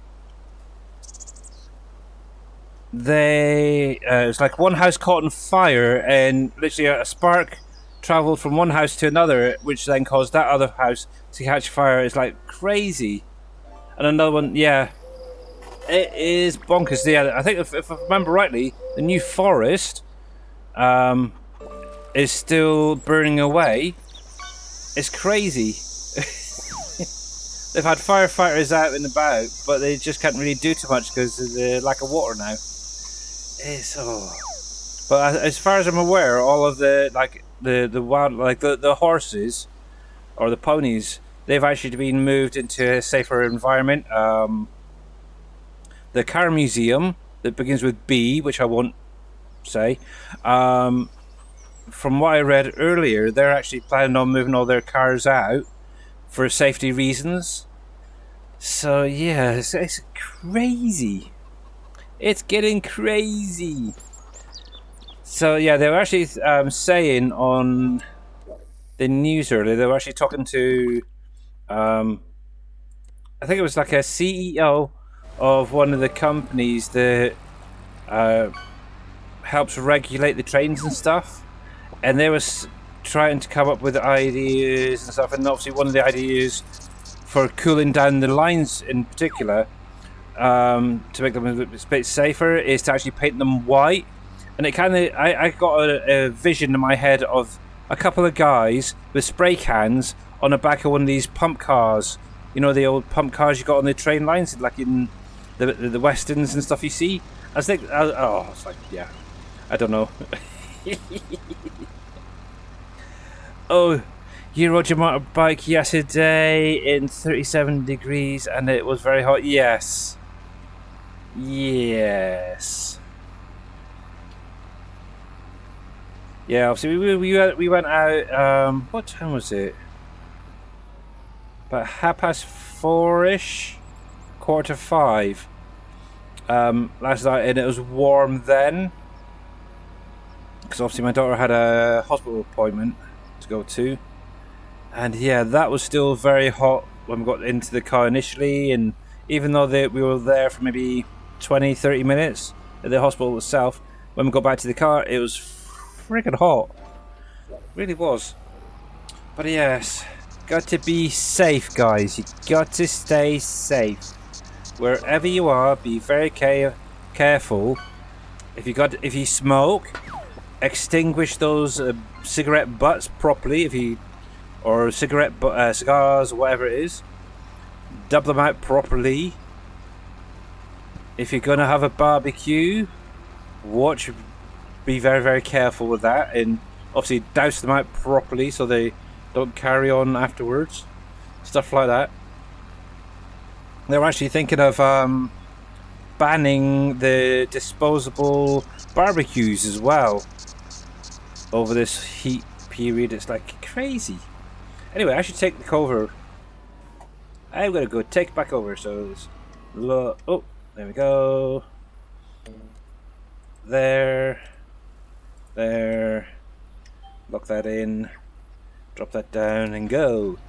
[SPEAKER 1] It was like one house caught on fire, and literally a spark travelled from one house to another, which then caused that other house to catch fire. It's like crazy. And another one, yeah. It is bonkers. Yeah, I think if I remember rightly, the New Forest is still burning away. It's crazy. They've had firefighters out and about, but they just can't really do too much because of the lack of water now. But as far as I'm aware, all of the wild, like the horses or the ponies, they've actually been moved into a safer environment. The car museum that begins with B, which I won't say. From what I read earlier, they're actually planning on moving all their cars out for safety reasons. So yeah, it's crazy. It's getting crazy. So yeah, they were actually saying on the news earlier, they were actually talking to I think it was like a CEO of one of the companies that helps regulate the trains and stuff, and they was trying to come up with ideas and stuff, and obviously one of the ideas for cooling down the lines in particular, to make them a bit safer, is to actually paint them white. And it kind of, I got a vision in my head of a couple of guys with spray cans on the back of one of these pump cars. You know, the old pump cars you got on the train lines, like in the westerns and stuff you see. I was thinking, it's like, yeah, I don't know. Oh, you rode your motorbike yesterday in 37 degrees and it was very hot. Yes. Yes. Yeah, obviously we went out, what time was it? About 4:30ish, 4:45, last night, and it was warm then. Because obviously my daughter had a hospital appointment to go to. And yeah, that was still very hot when we got into the car initially, and even though we were there for maybe 20-30 minutes at the hospital itself, when we got back to the car it was freaking hot. It really was. But yes, got to be safe, guys. You got to stay safe wherever you are. Be very careful. If you smoke, extinguish those cigarette butts properly. Or cigars, or whatever it is, double them out properly. If you're gonna have a barbecue, be very, very careful with that, and obviously douse them out properly so they don't carry on afterwards. Stuff like that. They're actually thinking of banning the disposable barbecues as well over this heat period. It's like crazy. Anyway, I should take the cover. I'm gonna go take it back over. So, oh, there we go. There. Lock that in. Drop that down and go.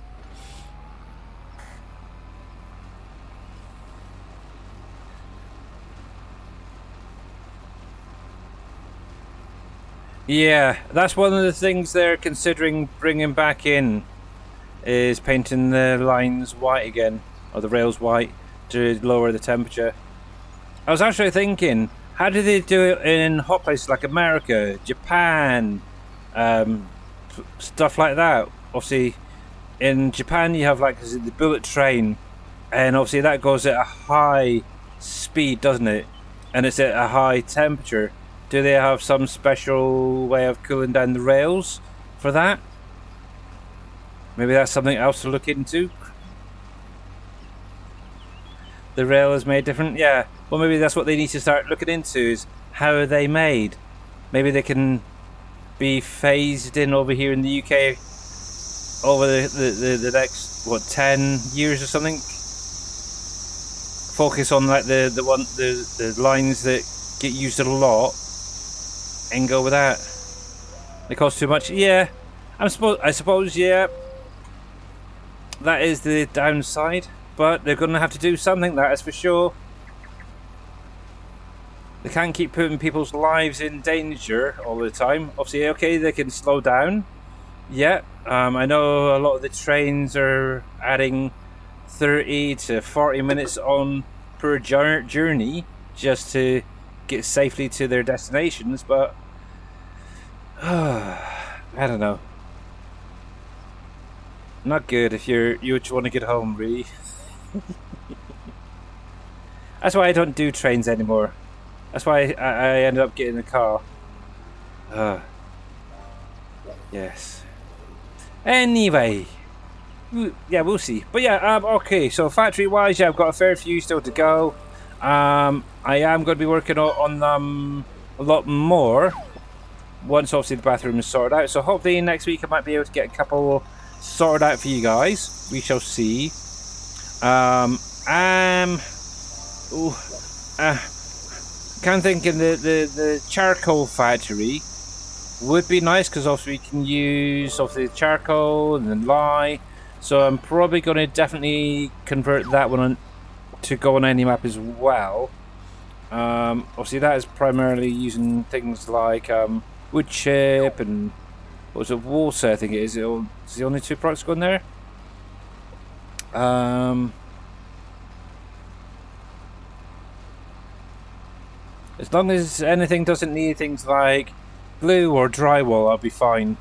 [SPEAKER 1] Yeah, that's one of the things they're considering bringing back in, is painting the lines white again, or the rails white, to lower the temperature. I was actually thinking, how do they do it in hot places like America, Japan, stuff like that? Obviously, in Japan you have like the bullet train, and obviously that goes at a high speed, doesn't it? And it's at a high temperature. Do they have some special way of cooling down the rails for that? Maybe that's something else to look into. The rail is made different, yeah. Well, maybe that's what they need to start looking into, is how are they made? Maybe they can be phased in over here in the UK over the next, what, 10 years or something? Focus on like the lines that get used a lot and go with that. They cost too much. Yeah, I suppose, yeah. That is the downside, but they're going to have to do something, that is for sure. They can't keep putting people's lives in danger all the time. Obviously, okay, they can slow down. Yeah, I know a lot of the trains are adding 30 to 40 minutes on per journey just to get safely to their destinations, but I don't know. Not good if you just want to get home, really. That's why I don't do trains anymore. That's why I ended up getting a car. Yes. Anyway, yeah, we'll see. But yeah, okay. So factory-wise, yeah, I've got a fair few still to go. I am going to be working on them a lot more once obviously the bathroom is sorted out. So hopefully next week I might be able to get a couple sorted out for you guys. We shall see. Kind of thinking the charcoal factory would be nice, because obviously we can use obviously the charcoal and then lye. So I'm probably going to definitely convert that one to go on any map as well. Obviously that is primarily using things like wood chip and What was it? Water, I think it is. It's the only two products going there. As long as anything doesn't need things like glue or drywall, I'll be fine.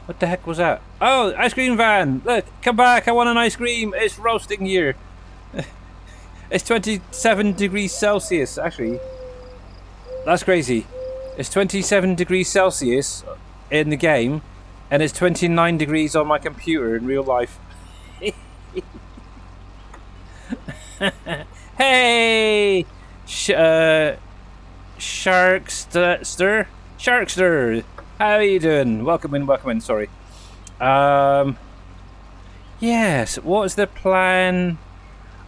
[SPEAKER 1] What the heck was that? Oh, ice cream van! Look, come back, I want an ice cream! It's roasting here! It's 27 degrees Celsius, actually. That's crazy. It's 27 degrees Celsius in the game, and it's 29 degrees on my computer in real life. Hey! Sharkster? Sharkster! How are you doing? Welcome in, sorry. Yes, what's the plan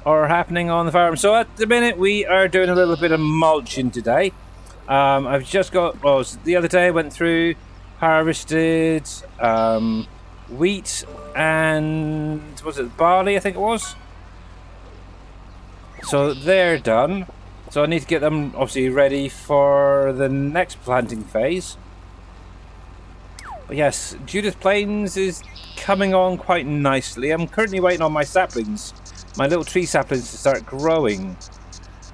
[SPEAKER 1] or happening on the farm? So at the minute we are doing a little bit of mulching today. I've just got, well, the other day I went through, harvested wheat and, was it barley, I think it was? So they're done. So I need to get them obviously ready for the next planting phase. But yes, Judith Plains is coming on quite nicely. I'm currently waiting on my saplings, my little tree saplings to start growing.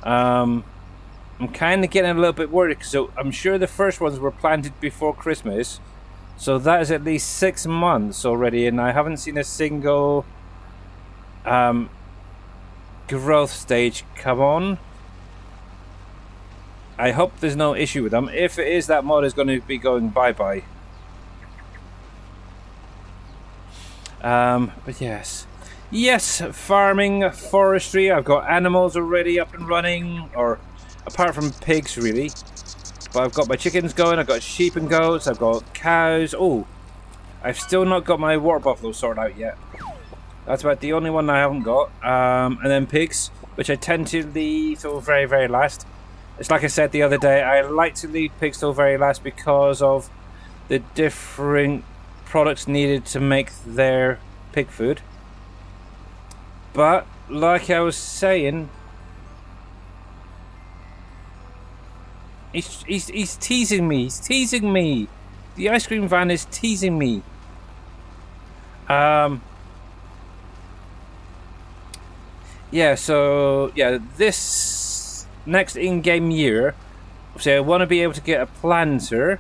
[SPEAKER 1] I'm kind of getting a little bit worried because I'm sure the first ones were planted before Christmas. So that is at least 6 months already, and I haven't seen a single growth stage come on. I hope there's no issue with them. If it is, that mod is going to be going bye-bye. But yes, farming, forestry. I've got animals already up and running, or apart from pigs, really. But I've got my chickens going. I've got sheep and goats. I've got cows. Oh, I've still not got my water buffalo sorted out yet. That's about the only one I haven't got. And then pigs, which I tend to leave till very, very last. It's like I said the other day, I like to leave pigs till very last because of the different products needed to make their pig food. But like I was saying, he's teasing me. He's teasing me. The ice cream van is teasing me. Yeah, so yeah, this next in-game year, obviously I want to be able to get a planter.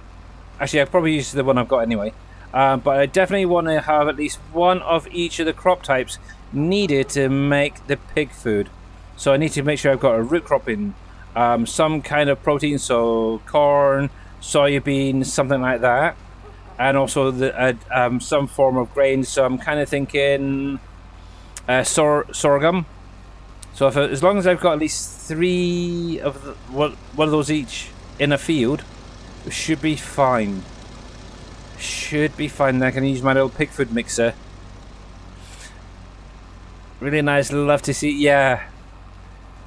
[SPEAKER 1] Actually, I probably use the one I've got anyway. But I definitely want to have at least one of each of the crop types needed to make the pig food. So I need to make sure I've got a root crop in, some kind of protein, so corn, soybean, something like that, and also some form of grain. So I'm kind of thinking sorghum. So as long as I've got at least 3 of one of those each in a field, it should be fine. Should be fine. I can use my little pig food mixer. Really nice. Love to see. Yeah.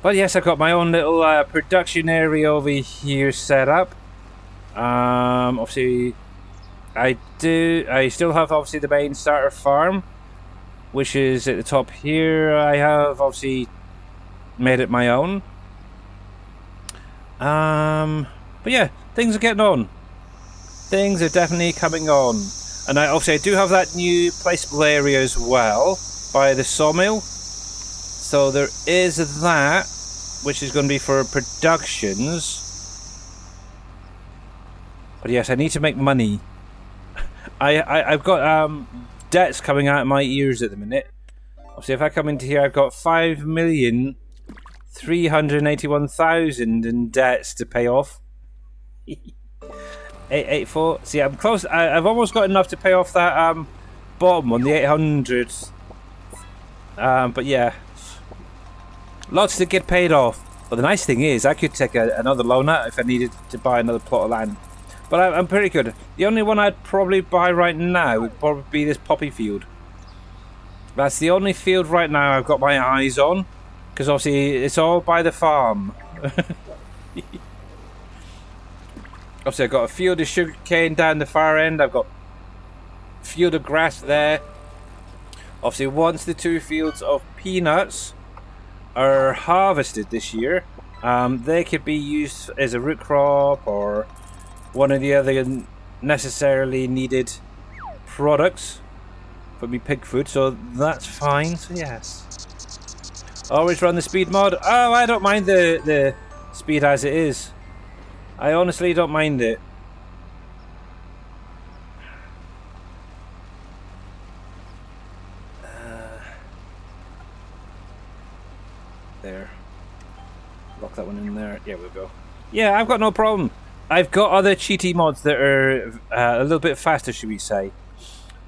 [SPEAKER 1] But yes, I've got my own little production area over here set up. Obviously, I still have obviously the main starter farm, which is at the top here. I have obviously made it my own. But yeah, things are getting on. Things are definitely coming on. And I do have that new placeable area as well by the sawmill. So there is that, which is going to be for productions. But yes, I need to make money. I've got debts coming out of my ears at the minute. Obviously, if I come into here, I've got 5,381,000 in debts to pay off. 884. See, I'm close. I've almost got enough to pay off that bottom one, the 800. But yeah, lots to get paid off. But the nice thing is, I could take another loan out if I needed to buy another plot of land. But I'm pretty good. The only one I'd probably buy right now would probably be this poppy field. That's the only field right now I've got my eyes on, because obviously it's all by the farm. Obviously I've got a field of sugarcane down the far end. I've got a field of grass there. Obviously once the 2 fields of peanuts are harvested this year, They could be used as a root crop or one of the other necessarily needed products for me pig food, so that's fine. So yes, always run the speed mod. Oh, I don't mind the speed as it is. I honestly don't mind it. There. Lock that one in there. Yeah, we'll go. Yeah, I've got no problem. I've got other cheaty mods that are a little bit faster, should we say,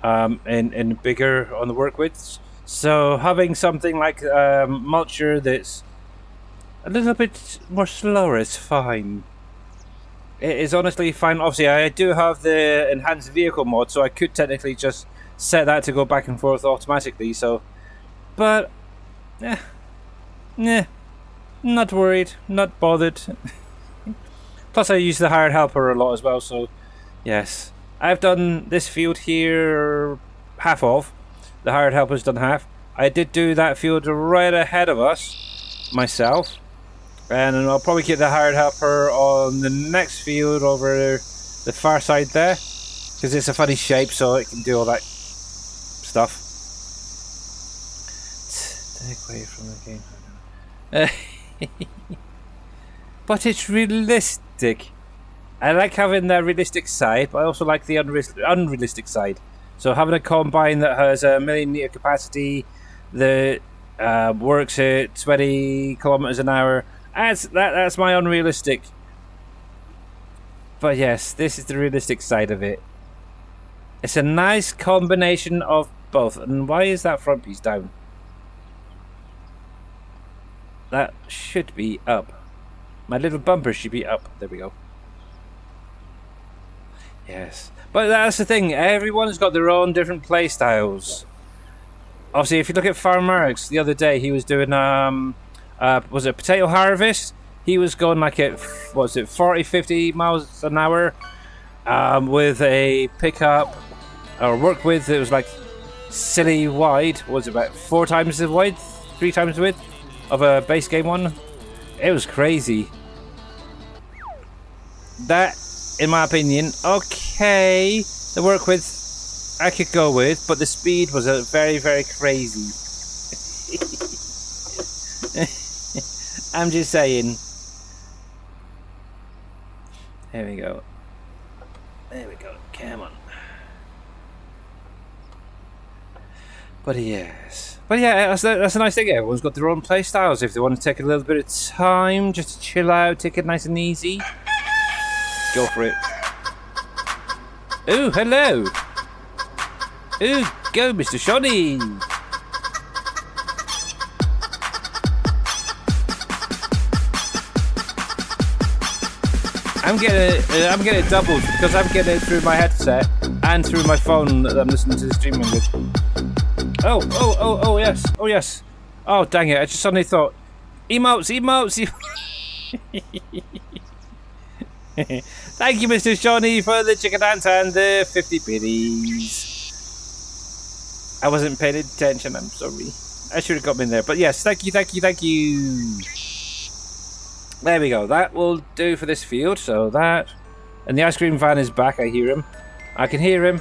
[SPEAKER 1] and bigger on the work widths. So having something like Mulcher that's a little bit more slower is fine. It is honestly fine. Obviously, I do have the enhanced vehicle mod, so I could technically just set that to go back and forth automatically. So, but nah, not worried, not bothered. Plus, I use the hired helper a lot as well. So, yes, I've done this field here half of. The hired helper's done half. I did do that field right ahead of us myself. And I'll probably get the hired helper on the next field over the far side there. Because it's a funny shape, so it can do all that stuff. Take away from the game. But it's realistic. I like having the realistic side, but I also like the unrealistic side. So having a combine that has a 1,000,000 litre capacity, that works at 20 kilometers an hour, that's my unrealistic. But yes, this is the realistic side of it. It's a nice combination of both. And why is that front piece down? That should be up. My little bumper should be up. There we go. Yes. But that's the thing. Everyone's got their own different play styles. Obviously, if you look at Farmarix the other day, he was doing was it potato harvest? He was going like at, what was it, 40, 50 miles an hour with a pickup or work width that was like silly wide. What was it, about 4 times the width, 3 times the width of a base game one? It was crazy. That, in my opinion, okay, the work width I could go with, but the speed was very, very crazy. I'm just saying. There we go. There we go. Come on. But yes. But yeah, that's a nice thing. Everyone's got their own play styles. If they want to take a little bit of time just to chill out, take it nice and easy, go for it. Oh, hello. Oh, go, Mr. Shoddy. I'm getting it doubled because I'm getting it through my headset and through my phone that I'm listening to the streaming with. Oh yes. Oh dang it! I just suddenly thought, emotes. Thank you, Mr. Shawnee, for the chicken dance and the 50 biddies. I wasn't paying attention. I'm sorry. I should have got me in there. But yes, thank you. There we go. That will do for this field. So that, and the ice cream van is back. I hear him. I can hear him.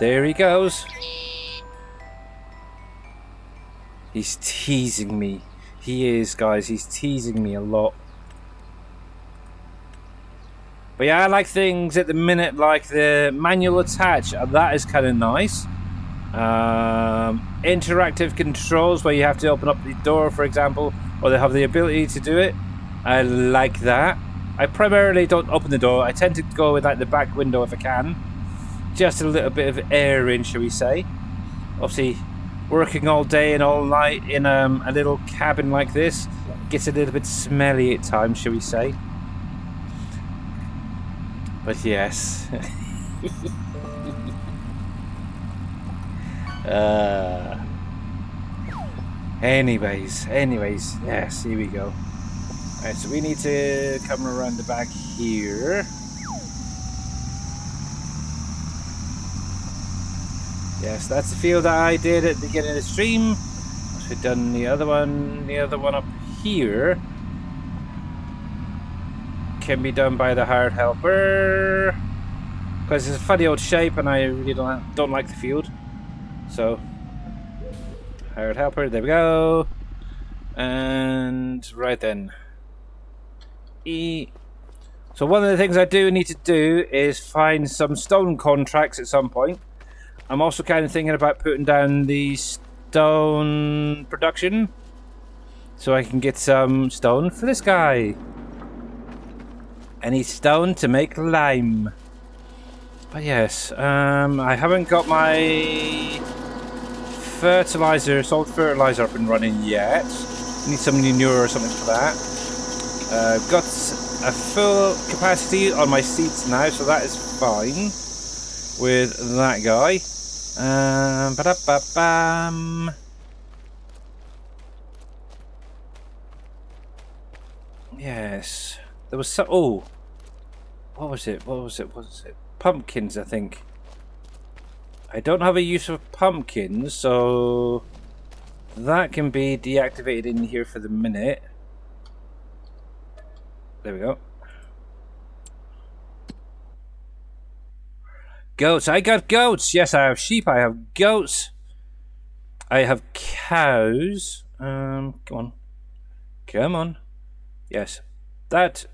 [SPEAKER 1] There he goes. He's teasing me. He is, guys. He's teasing me a lot. But yeah, I like things at the minute like the manual attach. That is kind of nice. Interactive controls where you have to open up the door, for example, or they have the ability to do it. I like that. I primarily don't open the door. I tend to go with like the back window if I can. Just a little bit of air in, shall we say. Obviously, working all day and all night in a little cabin like this gets a little bit smelly at times, shall we say. But yes. Anyways, yes, here we go. Alright, so we need to come around the back here. Yes, that's the field that I did at the beginning of the stream. I've done the other one up here. can be done by the hired helper. Because it's a funny old shape and I really don't like the field. So, hired helper, there we go. And right then. So one of the things I do need to do is find some stone contracts at some point. I'm also kind of thinking about putting down the stone production. So I can get some stone for this guy. I need stone to make lime. But yes, I haven't got my salt fertilizer up and running yet. Need some manure or something for that. I've got a full capacity on my seeds now, so that is fine with that guy. Ba-da-ba-bam. Yes, there was some. Oh, what was it? What was it? Pumpkins, I think. I don't have a use for pumpkins, so that can be deactivated in here for the minute. There we go. Goats. I got goats. Yes, I have sheep. I have goats. I have cows. Come on. Come on. Yes. That.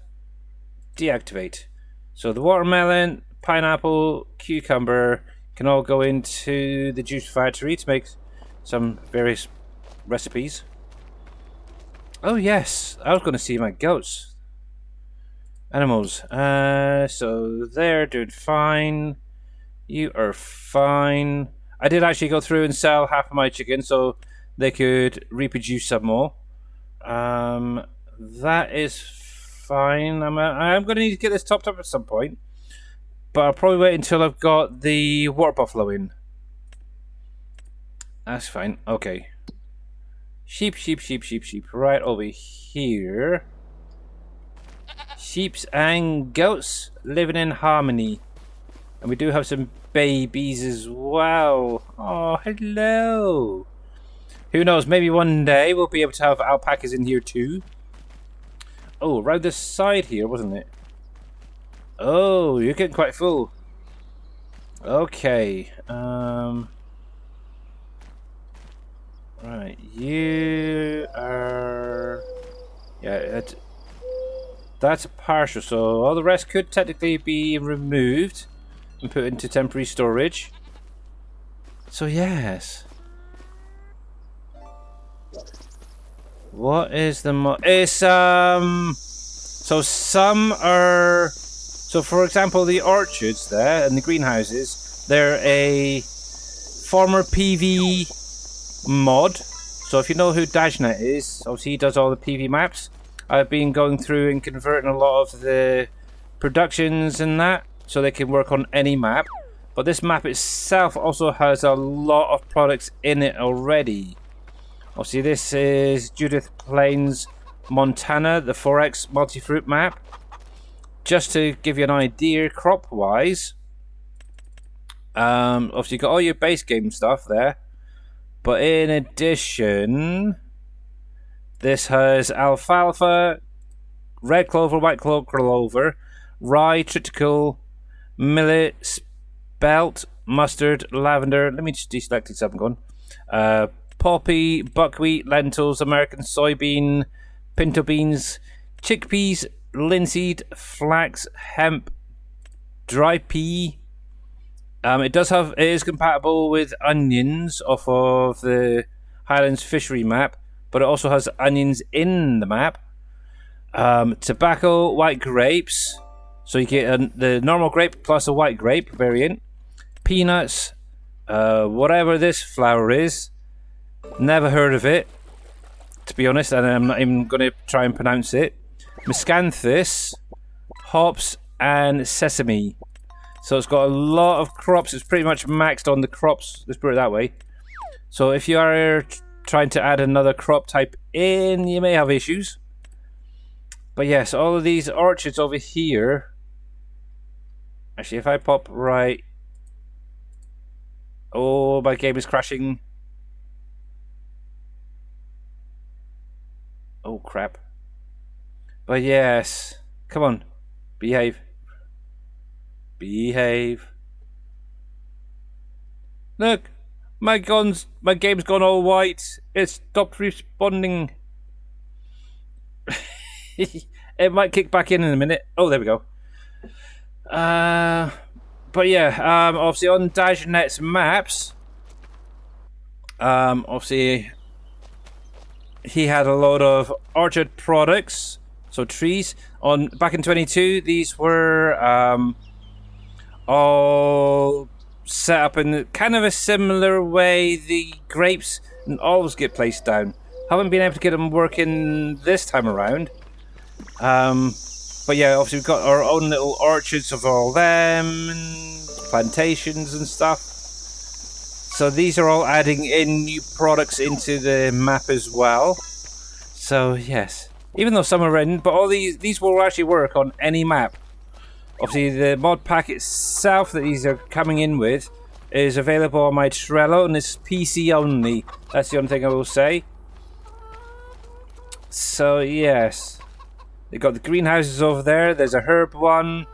[SPEAKER 1] Deactivate. So the watermelon, pineapple, cucumber can all go into the juice factory to make some various recipes. Oh yes, I was going to see my goats. Animals. So they're doing fine. You are fine. I did actually go through and sell half of my chicken so they could reproduce some more. That is fine. I'm going to need to get this topped up at some point. But I'll probably wait until I've got the water buffalo in. That's fine. Okay. Sheep. Right over here. Sheeps and goats living in harmony. And we do have some babies as well. Oh, hello. Who knows, maybe one day we'll be able to have alpacas in here too. Oh, around this side here, wasn't it? Oh, you're getting quite full. Okay. Right, you are... Yeah, that's a partial, so all the rest could technically be removed and put into temporary storage. So yes. What is the so some are... So for example, the orchards there and the greenhouses, they're a former PV mod. So if you know who Dajnet is, obviously he does all the PV maps. I've been going through and converting a lot of the productions and that so they can work on any map. But this map itself also has a lot of products in it already. Obviously this is Judith Plains, Montana, the 4X multi-fruit map. Just to give you an idea, crop-wise, obviously you've got all your base game stuff there. But in addition, this has alfalfa, red clover, white clover, rye, triticale, millet, spelt, mustard, lavender. Let me just deselect it so I'm going. Poppy, buckwheat, lentils, American soybean, pinto beans, chickpeas, linseed, flax, hemp, dry pea. It is compatible with onions off of the Highlands Fishery map, but it also has onions in the map. Tobacco, white grapes, so you get the normal grape plus a white grape variant. Peanuts, whatever this flower is, never heard of it, to be honest, and I'm not even going to try and pronounce it. Miscanthus, hops, and sesame. So it's got a lot of crops. It's pretty much maxed on the crops. Let's put it that way. So if you are trying to add another crop type in, you may have issues. But yes, all of these orchards over here. Actually, if I pop right... Oh, my game is crashing. Oh, crap. But yes. Come on. Behave. Behave. Look, my game's gone all white. It stopped responding. It might kick back in a minute. Oh, there we go. But yeah, obviously on DJModding's maps, obviously he had a lot of orchard products, so trees. Back in 22, these were all set up in kind of a similar way. The grapes always get placed down. Haven't been able to get them working this time around. But yeah, obviously we've got our own little orchards of all them, and plantations and stuff. So these are all adding in new products into the map as well. So yes, even though some are in, but all these will actually work on any map. Obviously the mod pack itself that these are coming in with is available on my Trello, and it's PC only. That's the only thing I will say. So yes, they've got the greenhouses over there. There's a herb one.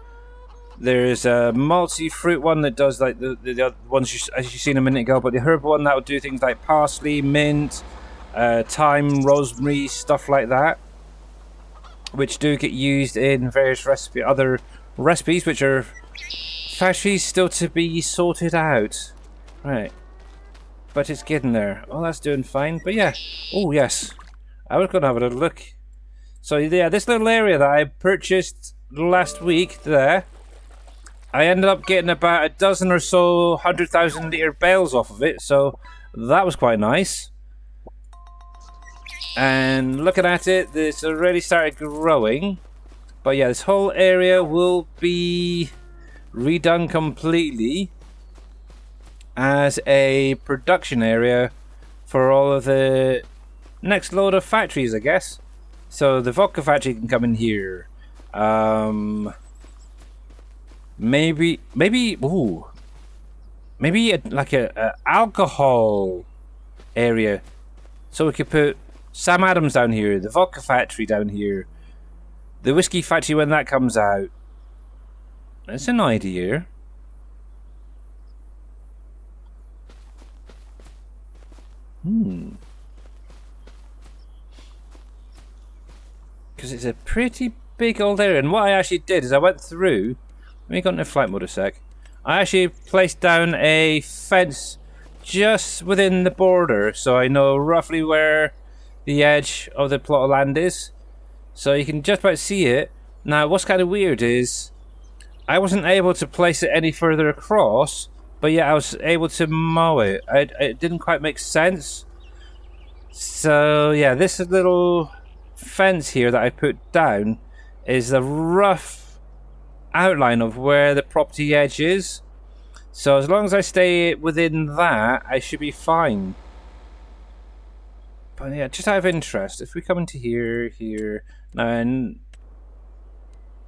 [SPEAKER 1] There's a multi-fruit one that does like the other ones as you seen a minute ago. But the herb one, that will do things like parsley, mint, thyme, rosemary, stuff like that, which do get used in various other recipes, which are factories still to be sorted out. Right, but it's getting there. Oh, that's doing fine. But yeah, oh yes, I was gonna have a little look. So yeah, this little area that I purchased last week there, I ended up getting about a dozen or so 100,000 litre bales off of it, so that was quite nice. And looking at it, this already started growing. But yeah, this whole area will be redone completely as a production area for all of the next load of factories, I guess. So the vodka factory can come in here. Maybe like a alcohol area. So we could put Sam Adams down here, the vodka factory down here, the whiskey factory when that comes out. That's an idea. Because it's a pretty big old area. And what I actually did is I went through. Let me go into flight mode a sec. I actually placed down a fence just within the border, so I know roughly where the edge of the plot of land is. So you can just about see it. Now, what's kind of weird is I wasn't able to place it any further across, but yeah, I was able to mow it. It didn't quite make sense. So yeah, this little fence here that I put down is the rough outline of where the property edge is. So as long as I stay within that, I should be fine. But yeah, just out of interest, if we come into here, and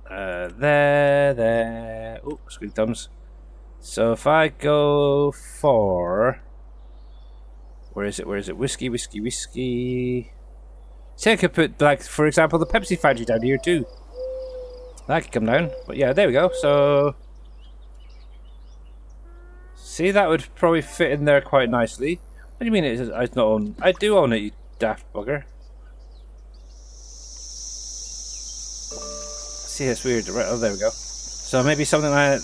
[SPEAKER 1] there. Oh, squeak thumbs. So if I go for, where is it? Whiskey. Say I could put, like, for example, the Pepsi factory down here too. That could come down. But yeah, there we go. So see, that would probably fit in there quite nicely. What do you mean it's not own? I do own it, you daft bugger. See, that's weird. Right, oh, there we go. So maybe something like,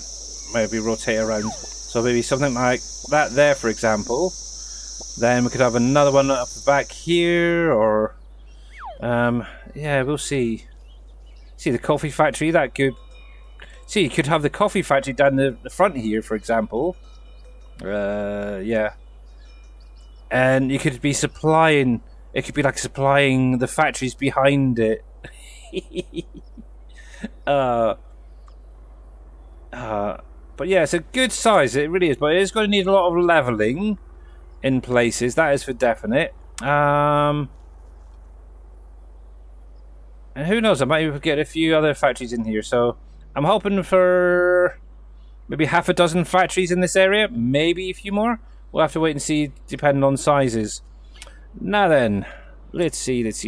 [SPEAKER 1] maybe rotate around. So maybe something like that there, for example. Then we could have another one up the back here, or yeah, we'll see. See the coffee factory. That could. See, you could have the coffee factory down the front here, for example. Yeah. And you could be supplying. It could be like supplying the factories behind it. But yeah, it's a good size. It really is, but it is going to need a lot of leveling in places. That is for definite. And who knows? I might even get a few other factories in here. So I'm hoping for maybe half a dozen factories in this area. Maybe a few more. We'll have to wait and see, depending on sizes. Now then, let's see. Let's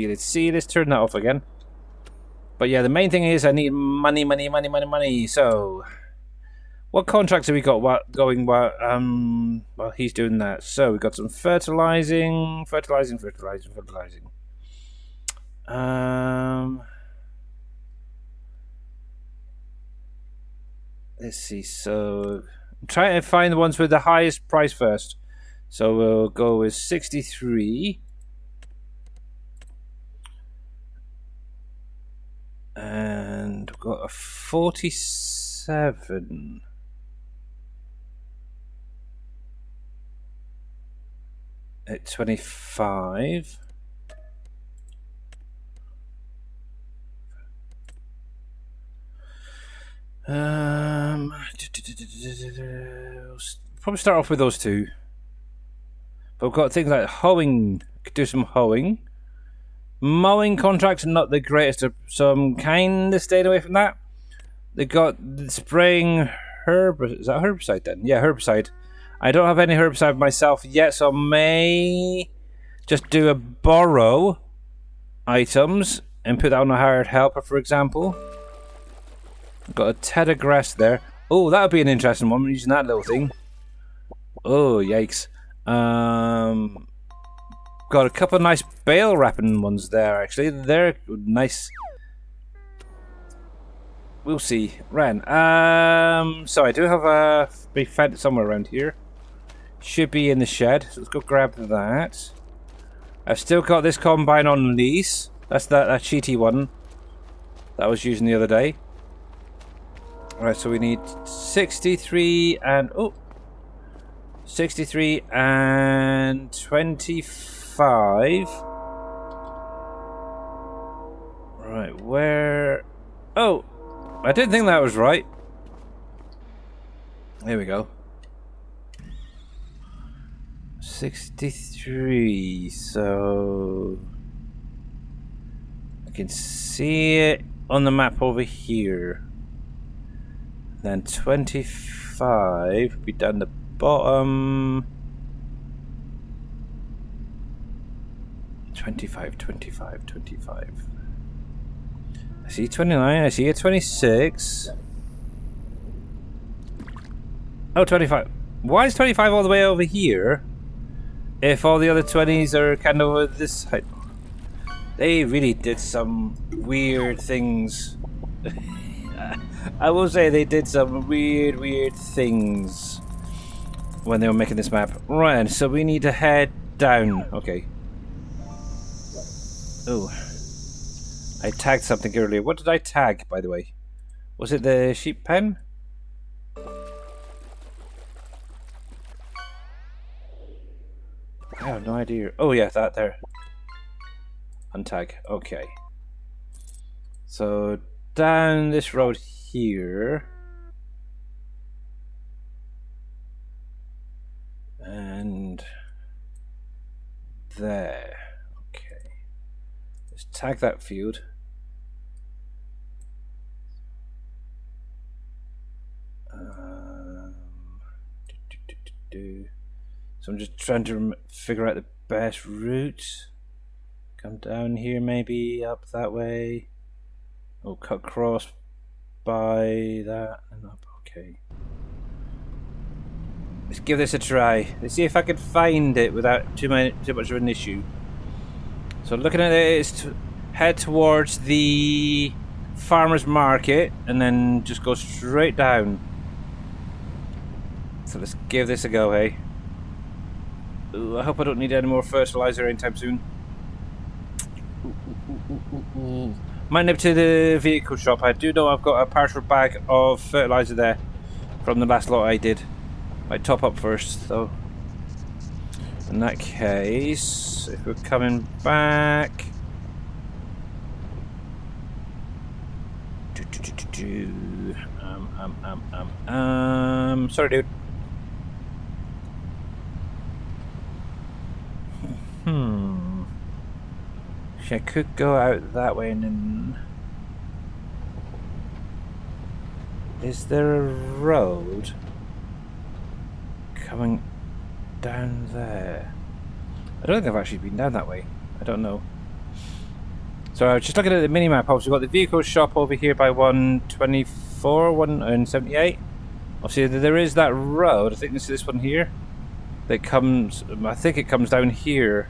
[SPEAKER 1] turn that off again. But yeah, the main thing is I need money, money, money, money, money. So, what contracts have we got going while he's doing that? So, we got some fertilizing. Let's see. So, I'm trying to find the ones with the highest price first. So, we'll go with 63. And we've got a 47. At 25. Probably start off with those two. But we've got things like hoeing. Could do some hoeing. Mowing contracts are not the greatest, so I'm kind of staying away from that. They got spraying herbicide. Is that herbicide then? Yeah, herbicide. I don't have any herbicide myself yet, so I may just do a borrow items and put that on a hired helper, for example. Got a Tedder grass there. Oh, that would be an interesting one. Using that little thing. Oh, yikes. Got a couple of nice bale wrapping ones there, actually. They're nice. We'll see. Ren. So I do have a big fence somewhere around here. Should be in the shed. So let's go grab that. I've still got this combine on lease. That's that cheaty one that I was using the other day. Alright, so we need 63 and 63 and 25. Right, where? Oh, I didn't think that was right. There we go. 63, so I can see it on the map over here. Then 25 would be down the bottom. 25. I see 29, I see a 26. Oh, 25. Why is 25 all the way over here? If all the other 20s are kind of this height. They really did some weird things. I will say they did some weird things when they were making this map. Right, so we need to head down. Okay. Oh. I tagged something earlier. What did I tag, by the way? Was it the sheep pen? I have no idea. Oh yeah, that there. Untag. Okay. So down this road here. And there. Okay. Let's tag that field. So I'm just trying to figure out the best route. Come down here, maybe up that way. Oh, cut across by that and up. Okay. Let's give this a try. Let's see if I can find it without too much of an issue. So looking at it is to head towards the farmer's market and then just go straight down. So let's give this a go, hey? Ooh, I hope I don't need any more fertilizer anytime soon. Might nip to the vehicle shop. I do know I've got a partial bag of fertilizer there from the last lot I did. Might top up first, though. In that case, if we're coming back... Sorry, dude. I could go out that way and then... Is there a road coming down there? I don't think I've actually been down that way. I don't know. So I was just looking at the mini-map. Obviously, we've got the vehicle shop over here by 124, 178. Obviously, there is that road. I think this one here. That comes. I think it comes down here,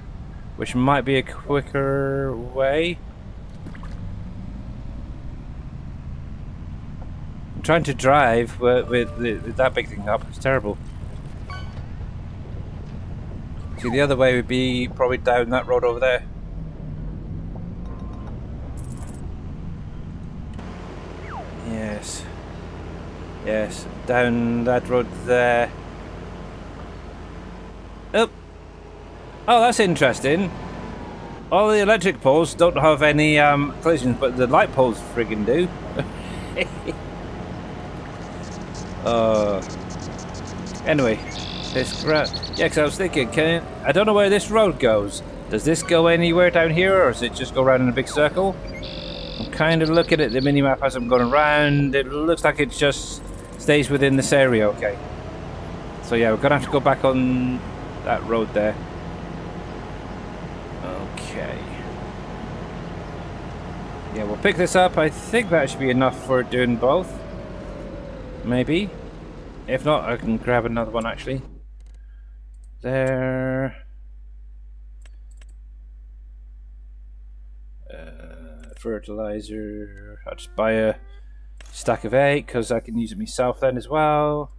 [SPEAKER 1] which might be a quicker way. I'm trying to drive with that big thing up. It's terrible. See, the other way would be probably down that road over there. Yes. Yes, down that road there. Oh. Oh, that's interesting. All the electric poles don't have any collisions, but the light poles friggin' do. Anyway, this yeah, because I was thinking, I don't know where this road goes. Does this go anywhere down here, or does it just go around in a big circle? I'm kind of looking at the minimap as I'm going around. It looks like it just stays within this area. Okay. So yeah, we're gonna have to go back on that road there. Okay. Yeah, we'll pick this up. I think that should be enough for doing both. Maybe. If not, I can grab another one actually. There. Fertilizer. I'll just buy a stack of 8 because I can use it myself then as well.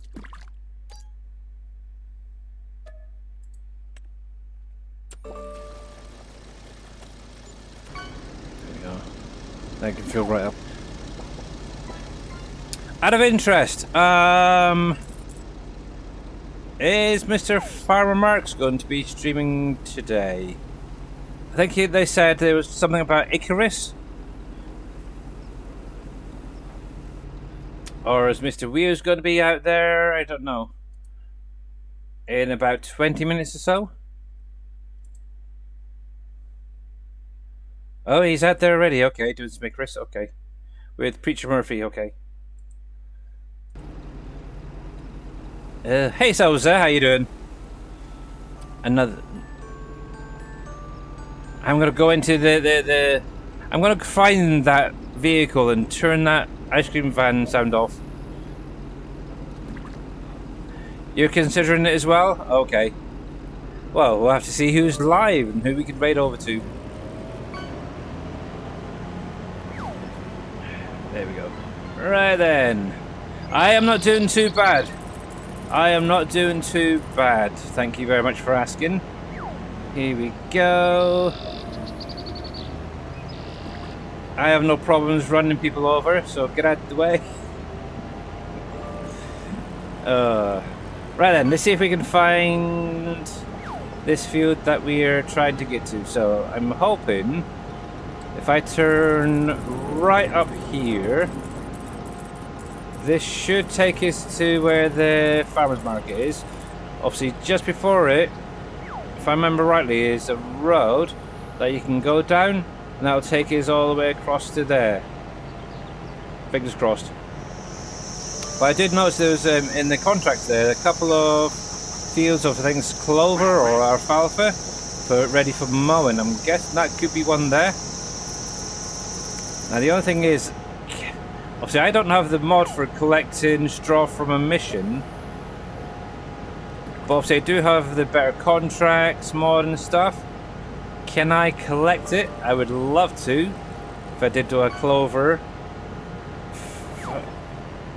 [SPEAKER 1] I can fill right up. Out of interest, is Mr. Farmer Marks going to be streaming today? I think they said there was something about Icarus. Or is Mr. Weir's going to be out there? I don't know. In about 20 minutes or so? Oh, he's out there already. Okay, doing some Icarus. Okay. With Preacher Murphy. Okay. Hey, Souza. How you doing? Another... I'm going to go into the... I'm going to find that vehicle and turn that ice cream van sound off. You're considering it as well? Okay. Well, we'll have to see who's live and who we can raid over to. There we go. Right then. I am not doing too bad. I am not doing too bad. Thank you very much for asking. Here we go. I have no problems running people over, so get out of the way. Right then, let's see if we can find this field that we are trying to get to. So I'm hoping if I turn right up here, this should take us to where the farmer's market is. Obviously, just before it, if I remember rightly, is a road that you can go down, and that'll take us all the way across to there. Fingers crossed. But I did notice there was in the contract there a couple of fields of things, clover or alfalfa, ready for mowing. I'm guessing that could be one there. Now the only thing is, obviously I don't have the mod for collecting straw from a mission, but obviously I do have the better contracts mod and stuff. Can I collect it? I would love to, if I did do a clover.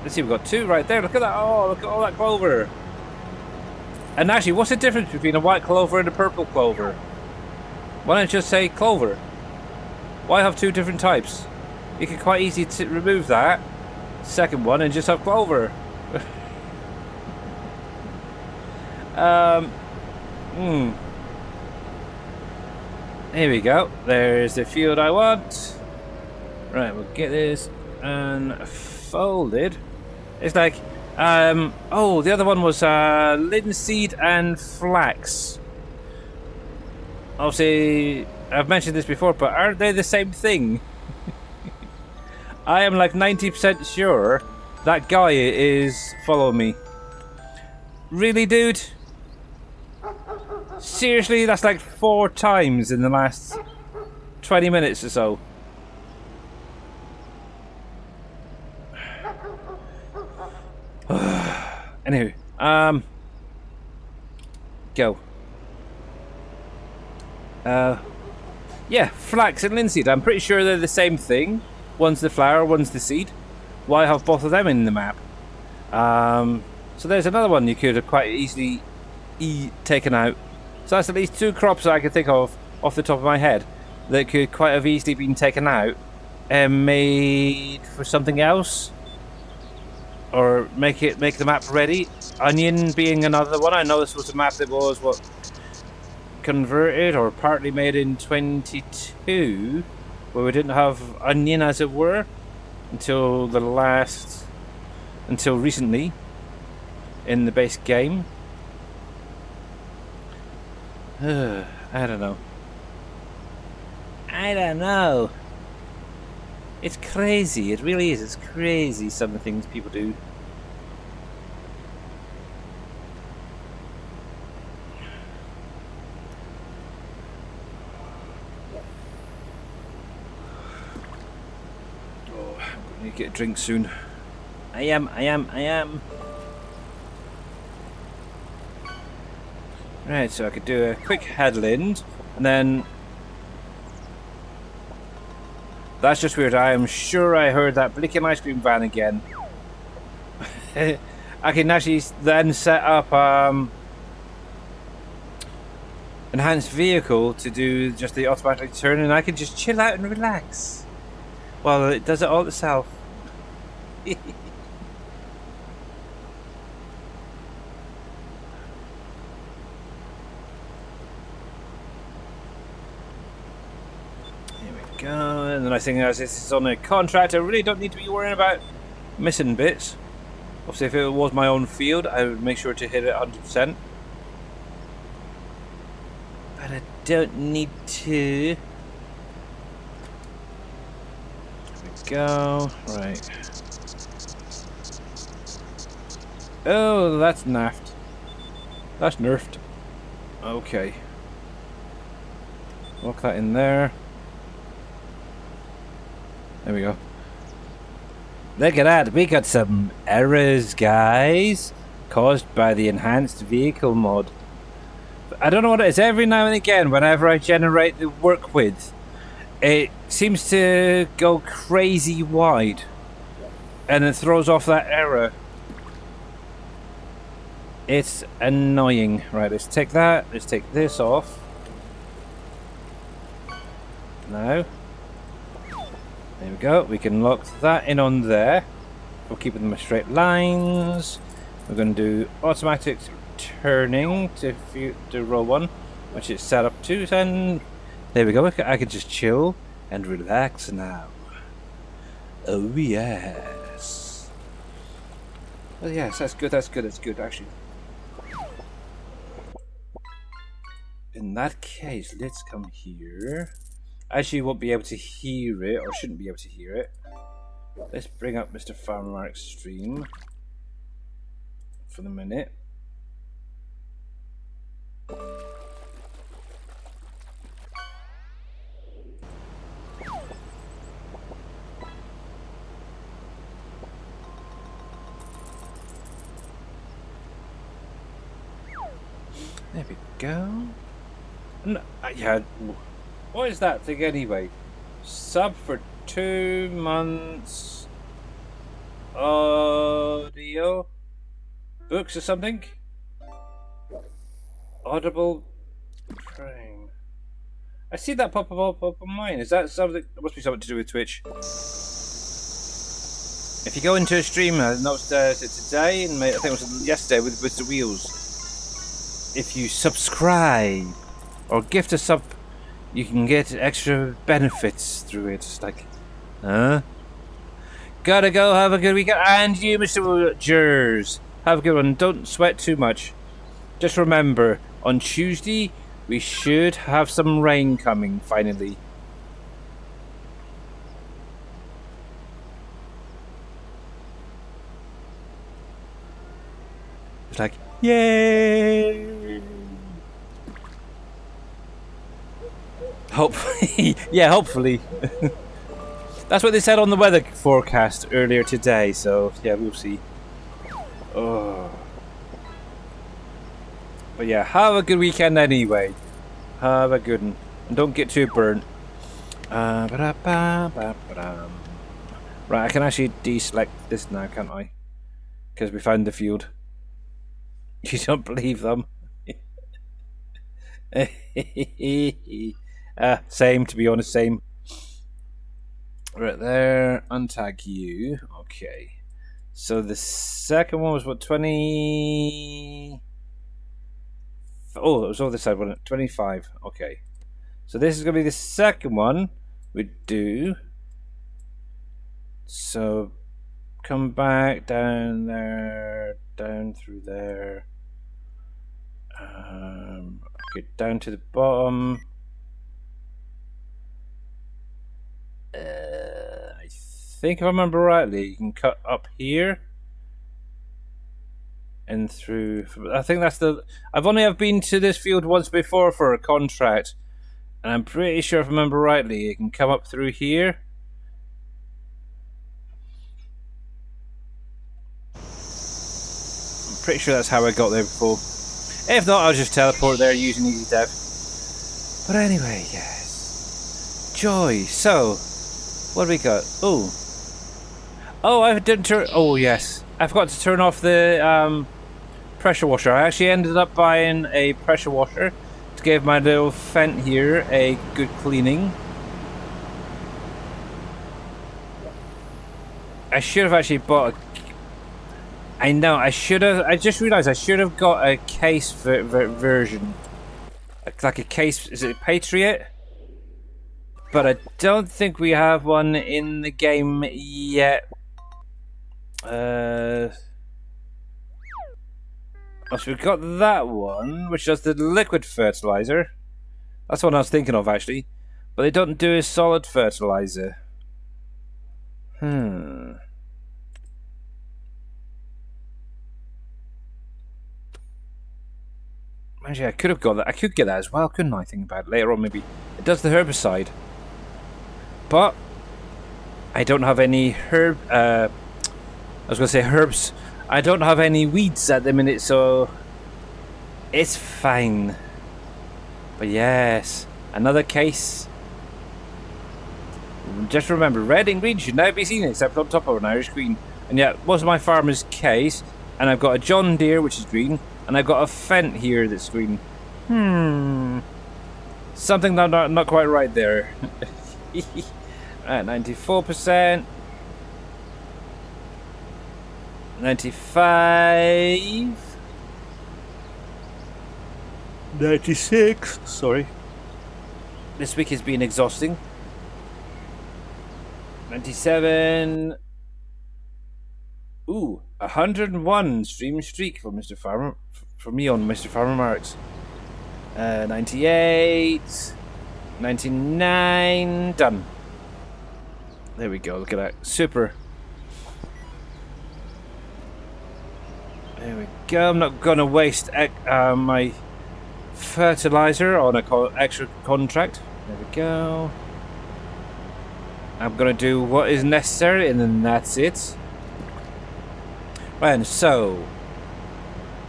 [SPEAKER 1] Let's see, we've got 2 right there. Look at that. Oh, look at all that clover. And actually, what's the difference between a white clover and a purple clover? Why don't you just say clover? Why have 2 different types? You could quite easily remove that second one and just have clover. Here we go. There's the field I want. Right, we'll get this unfolded. It's like, oh, the other one was linseed and flax. Obviously, I've mentioned this before, but aren't they the same thing? I am like 90% sure that guy is following me. Really, dude? Seriously, that's like 4 times in the last 20 minutes or so. Anywho, go. Yeah, flax and linseed. I'm pretty sure they're the same thing. One's the flower, one's the seed. Why have both of them in the map? So there's another one you could have quite easily taken out. So that's at least 2 crops I can think of off the top of my head that could quite have easily been taken out and made for something else, or make the map ready. Onion being another one. I know this was a map that was converted or partly made in 22, where we didn't have onion, as it were, until recently in the base game. I don't know. It's crazy. It really is. It's crazy, some of the things people do. Oh, I'm going to get a drink soon. I am. Right, so I could do a quick headland, and then... That's just weird. I am sure I heard that blinking ice cream van again. I can actually then set up enhanced vehicle to do just the automatic turn, and I can just chill out and relax while it does it all itself. Here we go. And the nice thing is, this is on a contract. I really don't need to be worrying about missing bits. Obviously, if it was my own field, I would make sure to hit it 100%. But I don't need to. There we go. Right. Oh, that's naffed. That's nerfed. Okay. Lock that in there. There we go. Look at that. We got some errors, guys, caused by the enhanced vehicle mod. I don't know what it is. Every now and again, whenever I generate the work width, it seems to go crazy wide, and it throws off that error. It's annoying. Right, let's take that. Let's take this off. Now. There we go. We can lock that in on there. We'll keep them straight lines. We're going to do automatic turning to row 1, which it's set up to, and there we go. I can just chill and relax now. Oh yes. Oh yes, that's good. That's good. Actually. In that case, let's come here. Actually, you won't be able to hear it, or shouldn't be able to hear it. Let's bring up Mr. Farmer Extreme for the minute. There we go. No, yeah. What is that thing anyway? Sub for 2 months. Audio books or something. Audible Prime. I see that pop up on mine. Is that something? It must be something to do with Twitch. If you go into a stream, I noticed today, and I think it was yesterday with the wheels. If you subscribe or gift a sub, you can get extra benefits through it. It's like, huh? Gotta go. Have a good weekend. And you, Mr. Jers, have a good one. Don't sweat too much. Just remember, on Tuesday, we should have some rain coming, finally. It's like, yay! Hopefully, yeah, hopefully. That's what they said on the weather forecast earlier today, so yeah, we'll see. Oh. But yeah, have a good weekend anyway. Have a good one. And don't get too burnt. Right, I can actually deselect this now, can't I? Because we found the field. You don't believe them? Same, to be honest, same. Right there, untag you. Okay. So the second one was what, 20... Oh, it was over this side, wasn't it? 25. Okay. So this is going to be the second one we do. So come back down there, down through there. Get down to the bottom. I think if I remember rightly, you can cut up here and through. I think that's the. I've only been to this field once before for a contract, and I'm pretty sure if I remember rightly, you can come up through here. I'm pretty sure that's how I got there before. If not, I'll just teleport there using Easy Dev. But anyway, yes. Joy. So, what do we got? Oh, I didn't turn. Oh yes, I forgot to turn off the pressure washer. I actually ended up buying a pressure washer to give my little vent here a good cleaning. I should have actually bought a. I know, I should have. I just realised I should have got a case version. Like a case. Is it Patriot? But I don't think we have one in the game yet. So we've got that one, which does the liquid fertilizer. That's what I was thinking of, actually. But they don't do a solid fertilizer. Actually, I could have got that. I could get that as well, couldn't I? Think about it later on, maybe. It does the herbicide. But I don't have any I was going to say herbs. I don't have any weeds at the minute, so it's fine. But yes, another case. Just remember, red and green should now be seen except on top of an Irish green. And yeah, most of my farmer's case, and I've got a John Deere, which is green, and I've got a Fent here that's green. Something not quite right there. At 94%. 95. 96. Sorry. This week has been exhausting. 97. Ooh, 101 stream streak for Mr. Farmer. For me on Mr. Farmer Marks. 98. 99. Done. There we go. Look at that. Super. There we go. I'm not going to waste my fertilizer on a extra contract. There we go. I'm going to do what is necessary and then that's it. And so,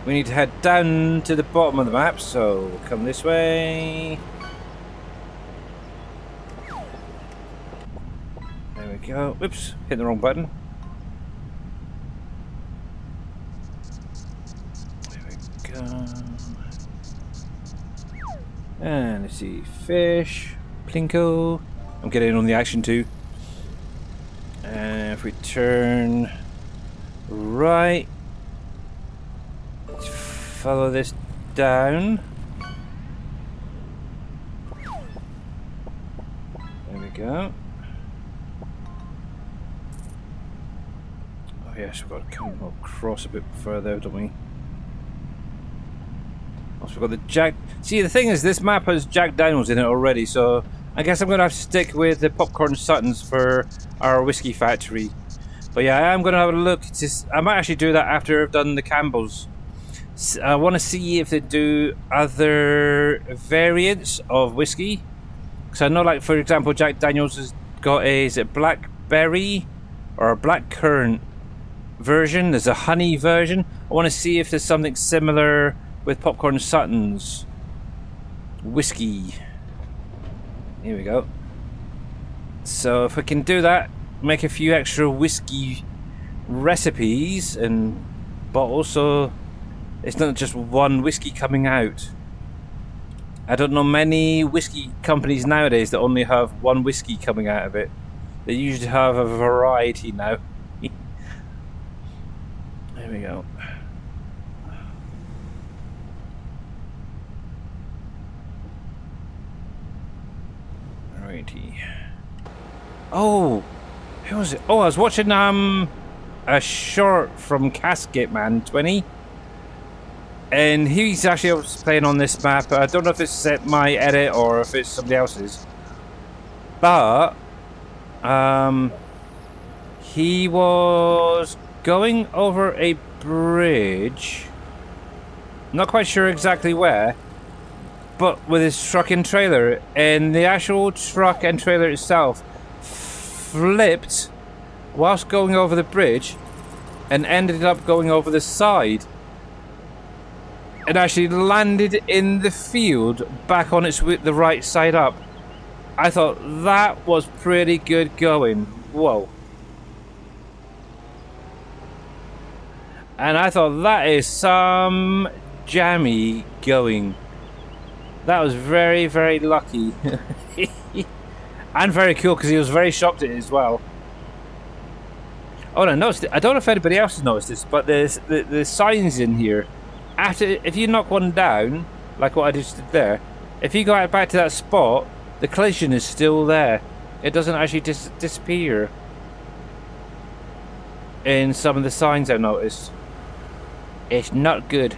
[SPEAKER 1] we need to head down to the bottom of the map, so come this way. There we go. Oops, hit the wrong button. There we go. And let's see, fish, plinko. I'm getting in on the action too. And if we turn right, follow this down. There we go. Oh yes, we've got to come across a bit further, don't we? Also, we've got the Jack. See, the thing is, this map has Jack Daniels in it already, so I guess I'm going to have to stick with the Popcorn Suttons for our whiskey factory. But yeah, I am going to have a look. I might actually do that after I've done the Campbell's. I want to see if they do other variants of whiskey. Because I know, like, for example, Jack Daniels has got is it blackberry or a blackcurrant version. There's a honey version. I want to see if there's something similar with Popcorn Sutton's whiskey. Here we go. So if we can do that, make a few extra whiskey recipes and bottles, so it's not just one whiskey coming out. I don't know many whiskey companies nowadays that only have one whiskey coming out of it. They usually have a variety now. There we go. Righty. Oh, who was it? Oh, I was watching a short from Casket Man 20, and he's actually playing on this map. I don't know if it's my edit or if it's somebody else's, but he was going over a bridge. Not quite sure exactly where, but with his truck and trailer, and the actual truck and trailer itself flipped whilst going over the bridge and ended up going over the side and actually landed in the field back on its the right side up. I thought that was pretty good going. Whoa. And I thought that is some jammy going. That was very, very lucky. And very cool because he was very shocked at it as well. Oh, and I noticed it. I don't know if anybody else has noticed this, but there's the signs in here. If you knock one down, like what I just did there, if you go out back to that spot, the collision is still there. It doesn't actually disappear. In some of the signs I've noticed. It's not good.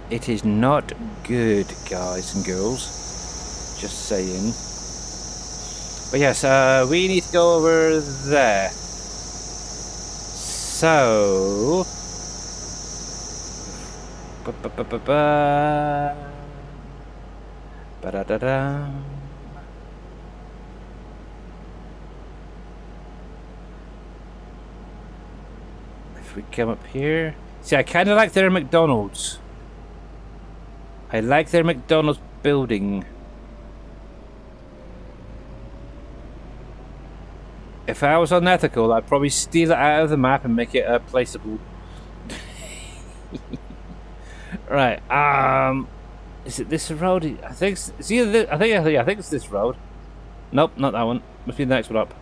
[SPEAKER 1] It is not good, guys and girls. Just saying. But yes, we need to go over there. So... Ba-da-da-da. If we come up here... See, I kind of like their McDonald's. I like their McDonald's building. If I was unethical, I'd probably steal it out of the map and make it placeable. Right. Is it this road? I think it's either this, I think it's this road. Nope, not that one. Must be the next one up.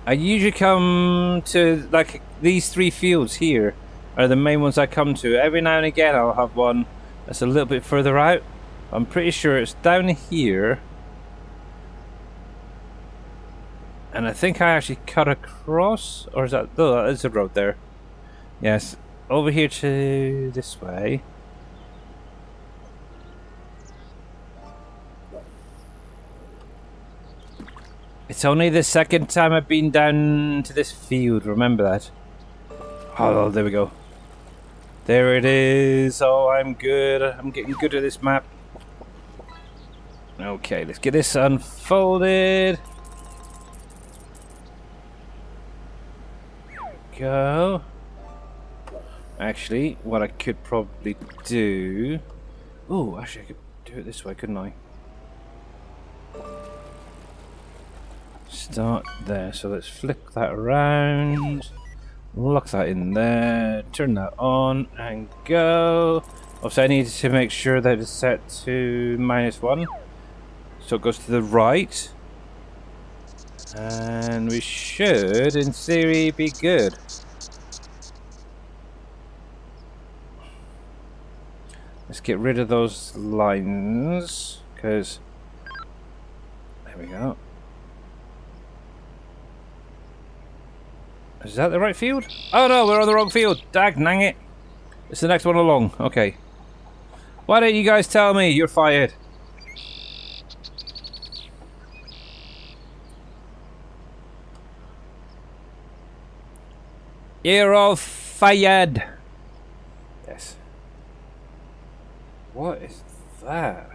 [SPEAKER 1] I usually come to like these 3 fields here. Are the main ones I come to. Every now and again I'll have one that's a little bit further out. I'm pretty sure it's down here. And I think I actually cut across, or is that, oh, that is a road there. Yes, over here to this way. It's only the second time I've been down to this field, remember that. Oh, there we go. There it is. Oh, I'm good. I'm getting good at this map. Okay, let's get this unfolded. Go. Actually, what I could probably do... Oh, actually I could do it this way, couldn't I? Start there, so let's flick that around. Lock that in there, turn that on, and go. Also, I need to make sure that it's set to -1. So it goes to the right. And we should, in theory, be good. Let's get rid of those lines, because... There we go. Is that the right field? Oh no, we're on the wrong field. Dag nang it. It's the next one along. Okay. Why don't you guys tell me? You're fired. You're all fired. Yes. What is that?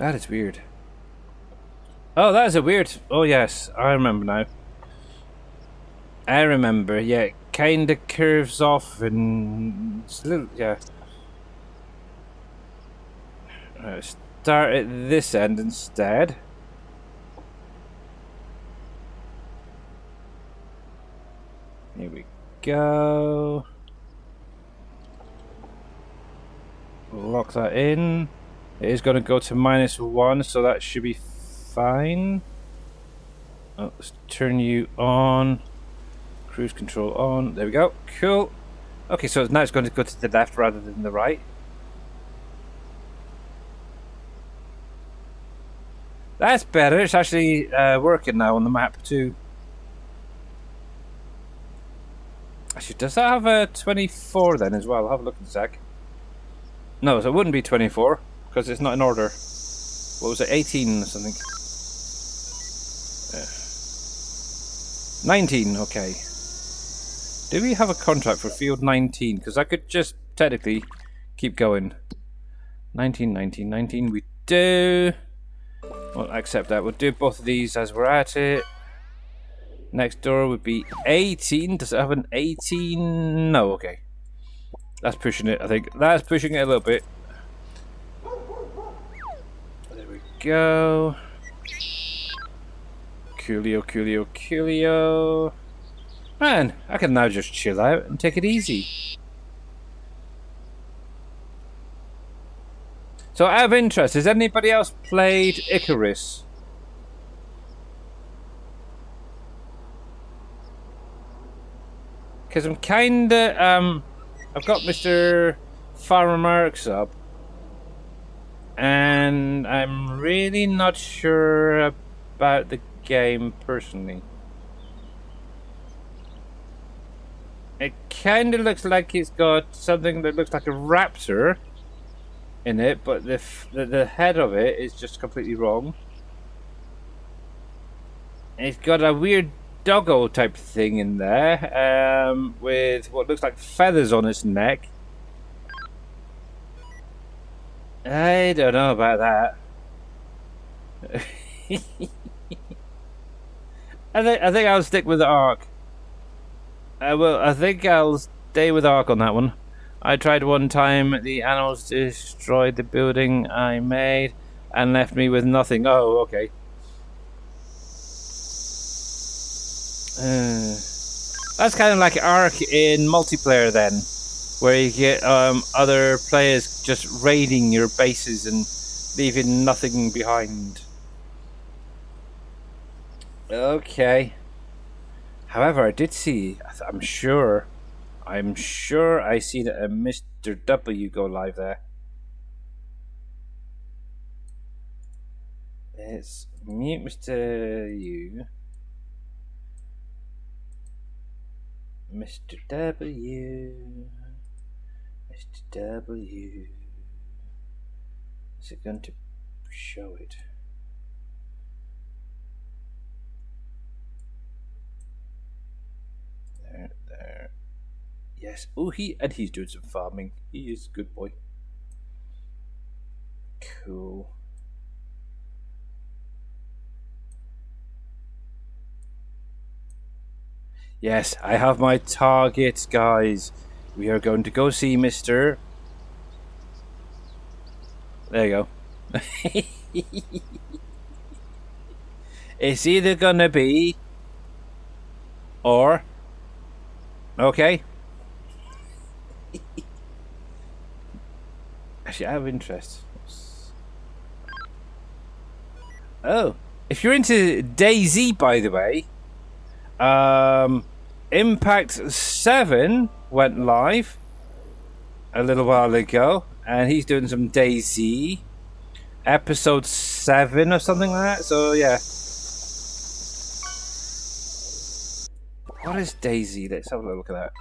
[SPEAKER 1] That is weird. Oh, that is a weird... Oh, yes. I remember now. I remember. Yeah, it kind of curves off and... It's a little... Yeah. Right, start at this end instead. Here we go. Lock that in. It is going to go to -1, so that should be fine. Oh, let's turn you on. Cruise control on. There we go. Cool. Okay, so now it's going to go to the left rather than the right. That's better. It's actually working now on the map too. Actually, does that have a 24 then as well? I'll have a look in a sec. No, so it wouldn't be 24 because it's not in order. What was it? 18 or something? 19, okay. Do we have a contract for field 19? Because I could just technically keep going. 19, 19, 19. We do. We'll accept that. We'll do both of these as we're at it. Next door would be 18. Does it have an 18? No, okay. That's pushing it, I think. That's pushing it a little bit. There we go. Coolio, coolio, coolio. Man, I can now just chill out and take it easy. So out of interest, has anybody else played Icarus? Because I'm kinda, I've got Mr. Farmer Marks up. And I'm really not sure about the game personally. It kinda looks like it's got something that looks like a raptor in it, but the head of it is just completely wrong. It's got a weird doggo type thing in there, with what looks like feathers on its neck. I don't know about that. I think I'll stick with the Ark. I think I'll stay with Ark on that one. I tried one time, the animals destroyed the building I made and left me with nothing. Oh, okay. That's kind of like Ark in multiplayer then, where you get other players just raiding your bases and leaving nothing behind. Okay. However, I did see, I'm sure I see that a Mr. W go live there. Let's mute Mr. U. Mr. W. Mr. W. Is it going to show it? There. Yes. Oh, he's doing some farming. He is a good boy. Cool. Yes, I have my target, guys. We are going to go see Mr. There you go. It's either gonna be or okay. Actually, I have interest. Oh, if you're into DayZ, by the way, Impact 7 went live a little while ago, and he's doing some DayZ, episode 7 or something like that. So yeah. What is DayZ? Let's have a look at that.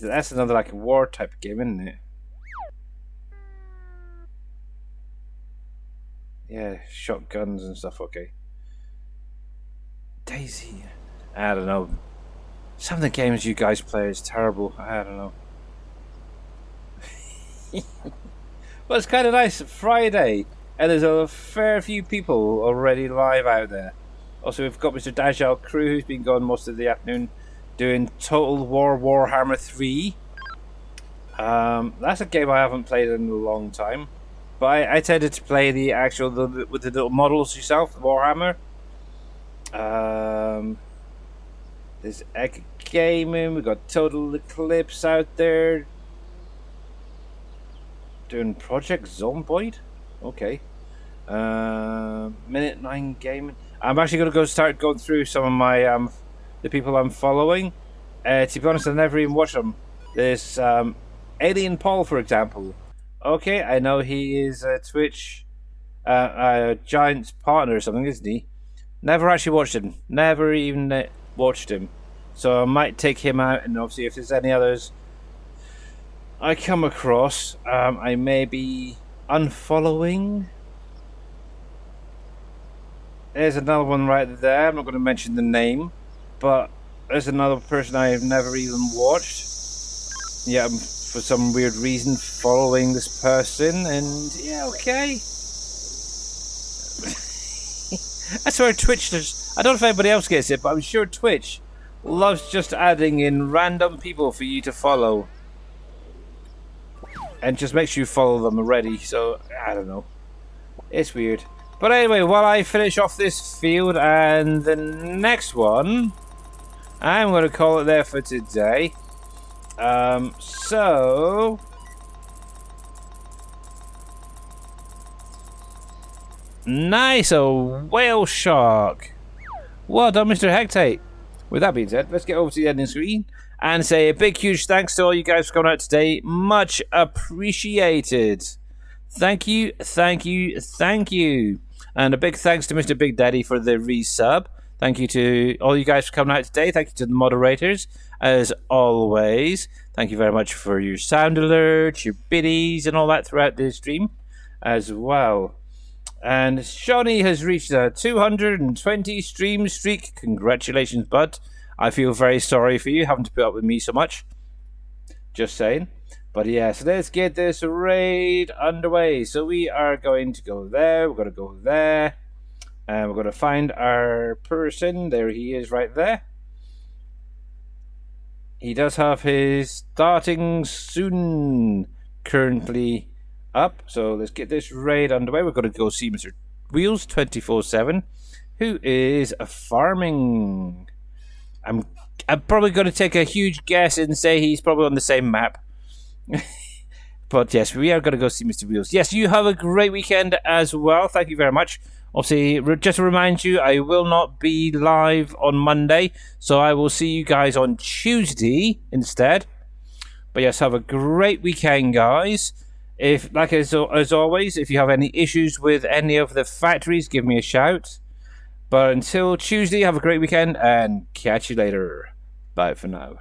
[SPEAKER 1] That's another like war type game, isn't it? Yeah, shotguns and stuff. Okay. DayZ. I don't know. Some of the games you guys play is terrible. I don't know. Well, it's kind of nice. Friday, and there's a fair few people already live out there. Also, we've got Mr. Dajal Crew, who's been gone most of the afternoon, doing Total War Warhammer 3. That's a game I haven't played in a long time, but I tended to play the actual with the little models yourself, the Warhammer. There's Egg Gaming. We've got Total Eclipse out there doing Project Zomboid. Okay. Minute 9 Gaming. I'm actually going to start going through some of my the people I'm following. To be honest, I never even watched them. There's Alien Paul, for example. Okay, I know he is a Twitch Giant's partner or something, isn't he? Never actually watched him. Never even watched him. So I might take him out, and obviously if there's any others I come across, I may be unfollowing. There's another one right there. I'm not going to mention the name, but there's another person I've never even watched. Yeah, I'm for some weird reason following this person, and yeah, okay. That's where Twitch does. I don't know if anybody else gets it, but I'm sure Twitch loves just adding in random people for you to follow. And just make sure you follow them already, so I don't know. It's weird. But anyway, while I finish off this field and the next one, I'm going to call it there for today. So nice, a whale shark. Well done, Mr. Hectate. With that being said, let's get over to the ending screen and say a big, huge thanks to all you guys for coming out today. Much appreciated. Thank you, thank you, thank you. And a big thanks to Mr. Big Daddy for the resub. Thank you to all you guys for coming out today. Thank you to the moderators, as always. Thank you very much for your sound alerts, your biddies, and all that throughout the stream as well. And Shawnee has reached a 220 stream streak. Congratulations, bud. I feel very sorry for you having to put up with me so much. Just saying. But yeah, so let's get this raid underway. So we are going to go there. We're going to go there. And we're going to find our person. There he is right there. He does have his starting soon currently up. So let's get this raid underway. We're going to go see Mr. Wheels 24/7, who is farming. I'm probably going to take a huge guess and say he's probably on the same map. But yes, we are going to go see Mr. Wheels. Yes, you have a great weekend as well. Thank you very much. Obviously, just to remind you, I will not be live on Monday, so I will see you guys on Tuesday instead. But yes, have a great weekend, guys. If, like as always, if you have any issues with any of the factories, give me a shout. But until Tuesday, have a great weekend and catch you later. Bye for now.